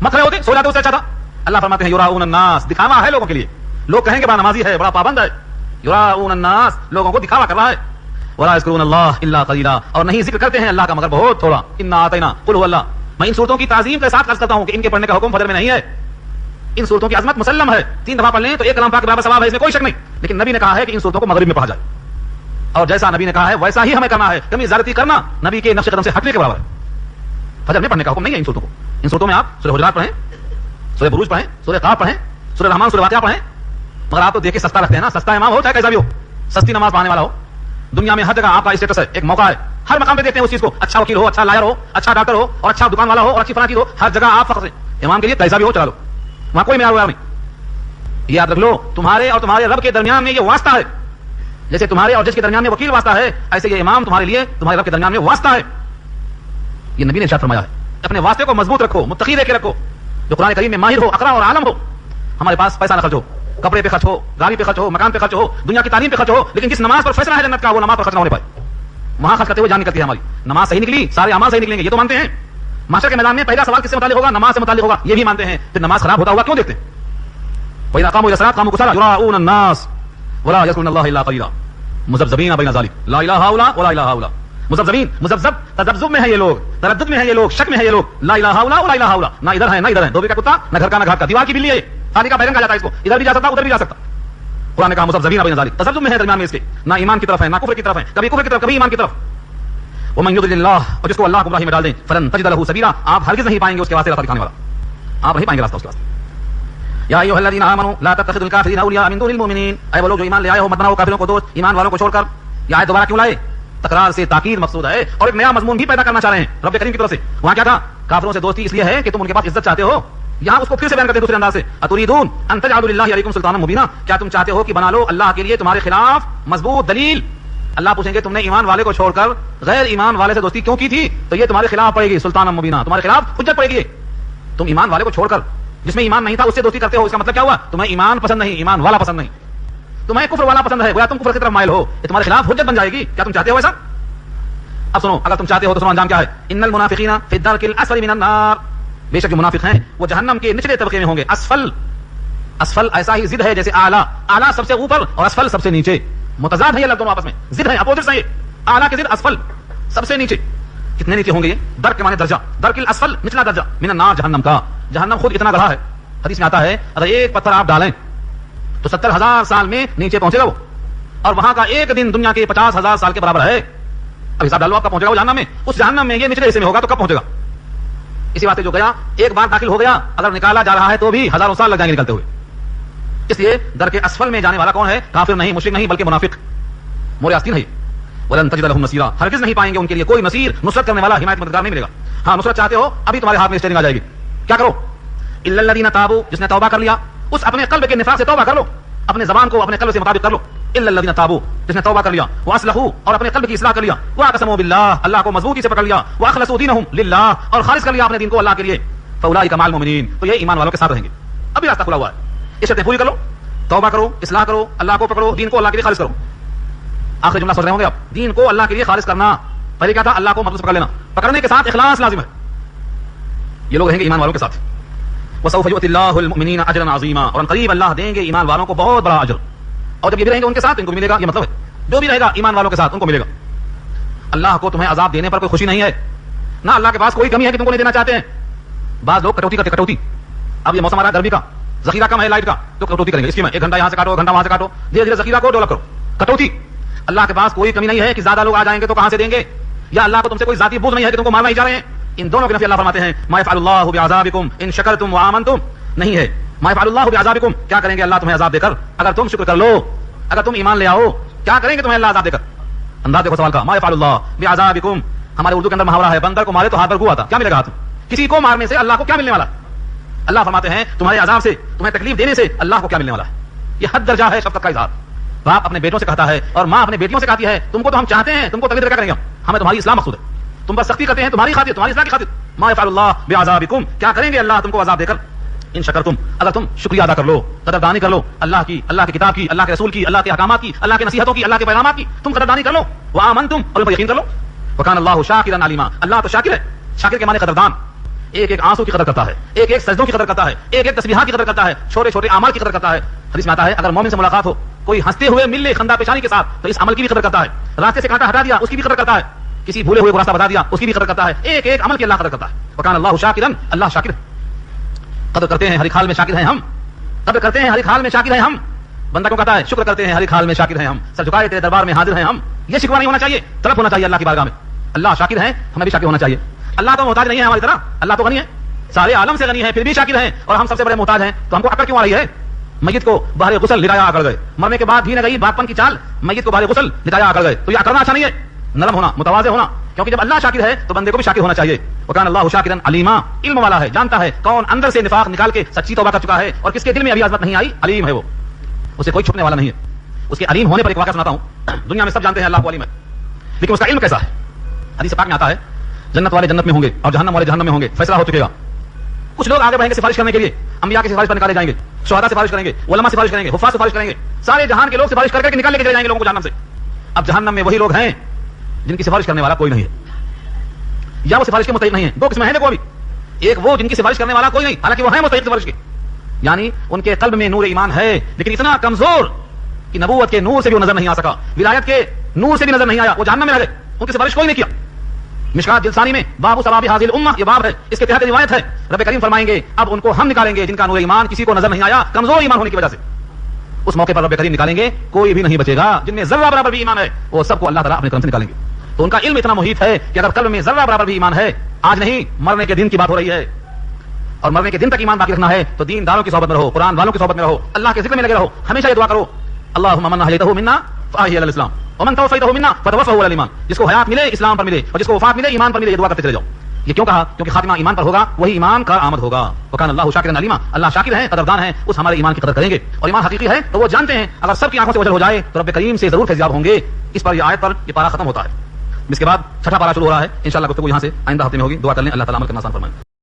مت کھڑے ہوتے، سو جاتے اس سے اچھا تھا۔ اللہ فرماتے ہیں یراؤن الناس، دکھاوا ہے لوگوں کے لیے، لوگ کہیں گے بڑا نمازی ہے، بڑا پابند ہے، یراؤن الناس، لوگوں کو دکھاوا کر رہا ہے۔ ولا یذکرون اللہ الا قلیلا، اور نہیں ذکر کرتے ہیں اللہ کا مگر بہت تھوڑا۔ انا اعطینا قل هو اللہ، میں ان صورتوں کی تعظیم کے ساتھ عرض کرتا ہوں کہ ان کے پڑھنے کا حکم فجر میں نہیں ہے، ان صورتوں کی عظمت مسلم ہے، 3 دفعہ پڑھ لیں تو 1 کلام پاک کے برابر ثواب ہے، اس میں کوئی شک نہیں، لیکن نبی نے کہا ہے کہ ان صورتوں کو مغرب میں پڑھا جائے، اور جیسا نبی نے کہا ہے ویسا ہی ہمیں کرنا ہے، کمی زیادتی کرنا نبی کے نقش قدم سے ہٹنے کے برابر ہے۔ فجر میں پڑھنے کا حکم نہیں ہے ان صورتوں کو، ان صورتوں میں آپ سورہ حجرات پڑھیں، سورہ بروج پڑھیں، سورہ قاف پڑھیں، سورہ رحمان، سورہ واقعہ پڑھیں، مگر آپ تو دیکھ کے سستا لگتے ہیں نا، سستا امام ہو چاہے کیسا بھی ہو، سستی نماز پڑھنے والا ہو، دنیا میں ہر جگہ آپ کا اسٹیٹس ہے، ایک موقع ہے، ہر مقام پہ دیکھتے ہیں اس چیز کو، اچھا وکیل ہو، اچھا لائر ہو، اچھا ڈاکٹر ہو، اور اچھا دکان والا ہو، اور اچھی فلاں چیز ہو، ہر جگہ آپ فخر ہیں امام کے لیے، کیسا بھی ہو چلا لو، وہاں کوئی معیار نہیں۔ یہ یاد رکھ لو، تمہارے اور تمہارے رب کے درمیان میں یہ واسطہ ہے، جیسے تمہارے اور جج کے درمیان میں وکیل واسطہ ہے، ایسے یہ امام تمہارے لیے تمہارے رب کے درمیان میں واسطہ ہے۔ یہ نبی نے ارشاد فرمایا ہے، اپنے واسطے کو مضبوط رکھو، متقی دے کے رکھو، جو قرآن کریم میں ماہر ہو، اقرا اور عالم ہو۔ ہمارے پاس پیسہ نہ خرچ ہو، کپڑے پہ خرچ ہو، گاڑی پہ خرچ ہو، مکان پہ خرچ ہو، دنیا کی تعلیم پہ خرچ ہو، لیکن جس نماز پر فیصلہ ہے جنت کا وہ نماز پر خرچ نہ ہونے پائے، وہاں خرچ کرتے ہوئے جان نکلتی ہے ہماری، نماز صحیح نکلی سارے اعمال صحیح نکلیں گے، یہ تو مانتے ہیں۔ معاشرے کے میدان میں پہلا سوال کس سے متعلق ہوگا؟ نماز سے متعلق ہوگا، یہ بھی مانتے ہیں، پھر نماز خراب ہوتا ہوگا کیوں دیکھتے ہیں؟ وَإِذَا قَامُوا إِلَى الصَّلَاةِ قَامُوا كُسَالَىٰ يُرَاءُونَ النَّاسَ وَلَا يَذْكُرُونَ اللَّهَ إِلَّا قَلِيلًا مذبذبین بین ذلک لا الہ الا ولا الہ الا، مذبذبین، مذبذب تذبذب میں ہے یہ لوگ، تردد میں ہے یہ لوگ، شک میں ہے یہ لوگ، لا الہ الا ولا الہ الا، نہ ادھر ہے نہ ادھر ہے، دھوبی کا کتا نہ گھر کا نہ گھاٹ کا، دیوار کی بلی ہے، خالی کا بیرنگ کہا جاتا ہے اس کو، ادھر بھی جا سکتا ادھر بھی جا سکتا۔ قرآن نے کہا مذبذبین بین ذلک، تذبذب میں ہے درمیان میں اس کے، نہ ایمان کی طرف ہے نہ کفر کی طرف ہے، کبھی کفر کی طرف کبھی ایمان کی طرف۔ ومن یضلل اللہ، اور جس کو اللہ گمراہی میں ڈال دیں، فلن تجد له سبیلا، آپ ہرگز نہیں پائیں گے اس کے واسطے راستہ دکھانے والا، آپ نہیں پائیں گے راستہ اس کے واسطے۔ یا ایھا الذین آمنوا لا تتخذوا الکافرین اولیاء من دون المؤمنین، اے وہ لوگ جو ایمان لے آئے ہو مت بناؤ کافروں کو دوست ایمان والوں کو چھوڑ کر۔ یہ آیت دوبارہ کیوں لائے؟ تکرار سے تاکید مقصود ہے، اور ایک نیا مضمون بھی پیدا کرنا چاہ رہے ہیں رب کریم کی طرف سے۔ وہاں کیا تھا؟ کافروں سے دوستی اس لیے ہے کہ تم ان کے پاس عزت چاہتے ہو، یہاں اس کو پھر سے بیان کرتے ہیں دوسرے انداز سے، اتریدون ان تجعلوا للہ علیکم سلطانا مبینا، کیا تم چاہتے ہو کہ بنا لو اللہ کے لیے تمہارے خلاف مضبوط دلیل؟ اللہ پوچھیں گے تم نے ایمان والے کو چھوڑ کر غیر ایمان والے سے دوستی کیوں کی تھی؟ تو یہ تمہارے خلاف پڑے گی، سلطانا مبینا، تمہارے خلاف حجت پڑے گی۔ تم ایمان والے کو چھوڑ کر جس میں ایمان نہیں تھا اس سے دوستی کرتے ہو، اس کا مطلب کیا ہوا؟ تمہیں ایمان پسند نہیں، ایمان والا پسند نہیں، تمہیں کفر والا پسند ہے، گویا تم کفر کی طرف مائل ہو، یہ تمہارے خلاف حجت بن جائے گی۔ کیا تم چاہتے ہو ایسا؟ اب سنو، اگر تم چاہتے ہو تو سنو انجام کیا ہے. ان المنافقین فی الدرک الاسفل من النار، بے شک جو منافق ہیں وہ جہنم کے نچلے طبقے میں ہوں گے. اسفل، اسفل ایسا ہی ضد ہے جیسے اعلیٰ، اعلیٰ سب سے اوپر اور اسفل سب سے نیچے، متضاد ہے یہ لفظ دونوں آپس میں، ضد ہے، اپوزٹس ہیں یہ، اعلیٰ کے ضد اسفل سب سے نیچے. کتنے نیچے ہوں گے یہ؟ درک کے معنی درجہ، درک الاسفل نچلا درجہ، من النار جہنم کا. جہنم خود اتنا گڑھا ہے، حدیث میں آتا ہے اگر ایک پتھر آپ ڈالیں تو 70,000 سال میں نیچے پہنچے گا وہ، اور وہاں کا ایک دن دنیا کے 50,000 سال کے برابر ہے. اب حساب ڈالو آپ کب پہنچے گا وہ جہنم میں. اس جہنم میں یہ نچلے حصے میں ہوگا تو کب پہنچے گا؟ اسی بات سے جو گیا ایک بار داخل ہو گیا، اگر نکالا جا رہا ہے تو بھی ہزاروں سال لگ جائیں گے نکلتے ہوئے. اس لیے درک اسفل میں جانے والا کون ہے؟ کافر نہیں، مشرک نہیں، بلکہ منافق، مورے آستین ہے. ولن تجد لهم نصيرا، ہرگز نہیں پائیں گے ان کے لیے کوئی نصیر، نصرت کرنے والا، حمایت مددگار نہیں ملے گا. ہاں نصرت چاہتے ہو ابھی تمہارے ہاتھ میں اسٹیئرنگ آ جائے گی. کیا کرو؟ الا الذين تابوا، جس نے توبہ کر لیا، اس اپنے قلب کے نفاق سے توبہ کر لو، اپنے زبان کو اپنے قلب سے مطابق کر لو. الا الذين تابوا، جس نے توبہ کر لیا، واصلحوا اور اپنے قلب کی اصلاح کر لیا، واقسموا بالله، اللہ کو مضبوطی سے پکڑ لیا، واخلصوا دينهم لله، اور خالص کر لیا اپنے دین کو اللہ کے لیے، فاولئک مع المؤمنین، تو یہ ایمان والوں کے ساتھ رہیں گے. ابھی راستہ کھلا ہوا ہے، یہ شرطیں پوری کر لو، توبہ کرو، اصلاح کرو، اللہ کو پکڑو، دین کو اللہ کے لیے خالص کرو. آخری جملہ سوچ رہے ہوں گے آپ، دین کو اللہ کے لیے خالص کرنا. پہلے کیا تھا؟ اللہ کو مضبوط پکڑ لینا، پکڑنے کے ساتھ اخلاص لازم ہے. یہ لوگ رہیں گے ایمان والوں کے ساتھ. وسوف یؤتی اللہ المؤمنین اجرا عظیما، اور قریب اللہ دیں گے ایمان والوں کو بہت بڑا اجر. اور جب یہ بھی رہیں گے ان کے ساتھ ان کو ملے گا، یہ مطلب ہے جو بھی رہے گا ایمان والوں کے ساتھ ان کو ملے گا. اللہ کو تمہیں عذاب دینے پر کوئی خوشی نہیں ہے، نہ اللہ کے پاس کوئی کمی ہے کہ تم کو نہیں دینا چاہتے ہیں. بعض لوگ کٹوتی کرتے، کٹوتی. اب یہ موسم آ رہا ہے گرمی کا، ذخیرہ کم ہے لائٹ کا، تو کٹوتی کریں گے. اس کی میں 1 گھنٹہ یہاں سے کاٹو، 1 گھنٹہ وہاں سے کاٹو، دھیرے دھیرے ذخیرہ کو ڈیولپ کرو. کٹوتی. اللہ کے پاس کوئی کمی نہیں ہے کہ زیادہ لوگ آ جائیں گے تو کہاں سے دیں گے، یا اللہ کو تم سے کوئی ذاتی بوجھ نہیں ہے کہ تم کو مارنا ہی جا رہے ہیں. ان دونوں کے نفی اللہ فرماتے ہیں ما یفعل اللہ بعذابکم ان شکرتم وآمنتم، نہیں ہے ما یفعل اللہ بعذابکم، کیا کریں گے اللہ تمہیں عذاب دے کر اگر تم شکر کر لو، اگر تم ایمان لے آؤ، کیا کریں گے تمہیں اللہ عذاب دے کر. انداز دیکھو سوال کا، ما یفعل اللہ بعذابکم. ہمارے اردو کے اندر محاورہ ہے بندر کو مارے تو ہاتھ پر گو آتا، کیا ملے گا ہاتھ؟ کسی کو مارنے سے اللہ کو کیا ملنے والا؟ اللہ فرماتے ہیں تمہارے عذاب سے، تمہیں تکلیف دینے سے اللہ کو کیا ملنے والا ہے. یہ حد درجہ ہے شفقت کا اظہار. باپ اپنے بیٹوں سے کہتا ہے اور ماں اپنے بیٹیوں سے کہتی ہے تم کو تو ہم چاہتے ہیں، تم کو تکلیف دے کر کریں گے، ہمیں تمہاری اصلاح مقصود ہے، تم بس سختی کرتے ہیں تمہاری خاطر، تمہاری اصلاح کی خاطر. ما یفعل اللہ بعذابکم، کیا کریں گے اللہ تم کو عذاب دے کر ان شکرتم، اگر تم شکریہ ادا کر لو، قدردانی کر لو اللہ کی، اللہ کی کتاب کی، اللہ کے رسول کی، اللہ کے احکامات کی، اللہ کے نصیحتوں کی، اللہ کے پیغامات کی، تم قدردانی کر لو. وآمنتم، اور ان پر یقین کر لو. وکان اللہ شاکرا علیما، اللہ تو شاکر ہے. شاکر کے معنی قدردان، ایک ایک آنسو کی قدر کرتا ہے، ایک ایک سجدوں کی قدر کرتا ہے، ایک ایک تسبیحات کی قدر کرتا ہے، چھوٹے چھوٹے اعمال کی قدر کرتا ہے. حدیث میں آتا ہے اگر مومن سے ملاقات ہو، کوئی ہنستے ہوئے مل لے خندہ پیشانی کے ساتھ تو اس عمل کی بھی قدر کرتا ہے. راستے سے کانٹا ہٹا دیا اس کی بھی قدر کرتا ہے، کسی بھولے ہوئے کو راستہ بتا دیا اس کی بھی قدر کرتا ہے. ایک ایک عمل کی اللہ قدر کرتا ہے. وکان اللہ شاکرا، اللہ شاکر، قدر کرتے ہیں ہر ایک حال میں شاکر ہیں ہم، قدر کرتے ہیں ہر ایک حال میں شاکر ہیں ہم. بندہ کو کہتا ہے شکر کرتے ہیں ہر ایک حال میں شاکر ہیں ہم، سر جھکائے تیرے دربار میں حاضر ہیں ہم. یہ شکوہ نہیں ہونا چاہیے، طلب ہونا چاہیے اللہ کی بارگاہ میں. اللہ شاکر ہے، ہمیں بھی شاکر ہونا چاہیے. اللہ تو محتاج نہیں ہے ہماری طرح، اللہ تو غنی ہے، سارے عالم سے غنی ہے، پھر بھی شاکر ہیں، اور ہم سب سے بڑے محتاج ہیں. تو ہم کو عقل کیوں آ رہی ہے؟ میت کو باہر غسل لٹایا آ کر گئے، مرنے کے بعد بھی نہ گئی باپن کی چال، میت کو باہر غسل لٹایا آ کر گئے. تو یہ کرنا اچھا نہیں ہے، نرم ہونا، متواضع ہونا، کیونکہ جب اللہ شاکر ہے تو بندے کو بھی شاکر ہونا چاہیے. وکان اللہ شاکرا علیما، علم والا ہے، جانتا ہے کون اندر سے نفاق نکال کے سچی توبہ کر چکا ہے اور کس کے دل میں ابھی عظمت نہیں آئی. علیم ہے وہ، اسے کوئی چھپنے والا نہیں ہے. اس کے علیم ہونے پر ایک واقعہ سناتا ہوں. دنیا میں سب جانتے ہیں اللہ کو علیم ہے، لیکن اس کا علم کیسا ہے؟ حدیث پاک میں آتا ہے جنت والے جنت میں ہوں گے اور جہنم والے جہنم میں ہوں گے، فیصلہ ہو چکے گا. کچھ لوگ آگے بڑھیں گے سفارش کرنے کے لیے، انبیاء کی سفارش پر نکالے جائیں گے، شہداء سفارش کریں گے، علماء سفارش کریں گے، حفاظ سفارش کریں گے، سارے جہان کے لوگ سفارش کر کے نکال لے کے چلے جائیں گے لوگوں کو جہنم سے. اب جہنم میں وہی لوگ ہیں جن کی سفارش کرنے والا کوئی نہیں ہے، یا وہ سفارش کے مستحق نہیں ہے. دو قسمیں ہیں دیکھو ابھی. ایک وہ جن کی سفارش کرنے والا کوئی نہیں، حالانکہ وہ ہیں مستحق سفارش کے، یعنی ان کے قلب میں نور ایمان ہے لیکن اتنا کمزور کہ نبوت کے نور سے بھی وہ نظر نہیں آ سکا، ولایت کے نور سے بھی نظر نہیں آیا، وہ جہنم میں رہ گئے، ان کی سفارش کوئی نہیں کیا. مشکات جلسانی میں باب ثواب حاضر الامہ یہ باب ہے، اس کے تحت روایت ہے رب کریم فرمائیں گے اب ان کو ہم نکالیں گے جن کا نور ایمان کسی کو نظر نہیں آیا، کمزور ایمان ہونے کی وجہ سے. اس موقع پر رب کریم نکالیں گے، کوئی بھی نہیں بچے گا. جن میں ذرہ برابر بھی ایمان ہے وہ سب کو اللہ تعالیٰ اپنے کرم سے نکالیں گے. تو ان کا علم اتنا محیط ہے کہ اگر قلب میں ذرہ برابر بھی ایمان ہے، آج نہیں مرنے کے دن کی بات ہو رہی ہے، اور مرنے کے دن تک ایمان باقی رکھنا ہے تو دین داروں کی صحبت میں رہو، قرآن والوں کی صحبت میں رہو، اللہ کے ذکر میں لگے رہو. ہمیشہ یہ دعا کرو اللہم من احییتہ منا فاحیہ علی الاسلام ومن توفیتہ منا فتوفہ علی الایمان. جس کو حیات ملے اسلام پر ملے اور جس کو وفات ملے ایمان پر ملے، یہ دعا کرتے چلے جاؤ. یہ کیوں کہا؟ کیونکہ خاتمہ ایمان پر ہوگا، وہی ایمان کا آمد ہوگا. وکان اللہ شاکرا علیما، اللہ شاکر ہیں، قدردان ہیں، اس ہمارے ایمان کی قدر کریں گے. اور ایمان حقیقی ہے تو وہ جانتے ہیں اگر سب کی آنکھوں سے اوجھل ہو جائے تو رب کریم سے ضرور فیضیاب ہوں گے. اس پر یہ آیت پر یہ پارہ ختم ہوتا ہے. اس کے بعد چھٹا پارہ شروع ہو رہا ہے، انشاءاللہ گفتگو یہاں سے آئندہ ہفتے میں ہوگی. دعا کر لیں اللہ تعالیٰ عمل کرنا آسان فرمائے.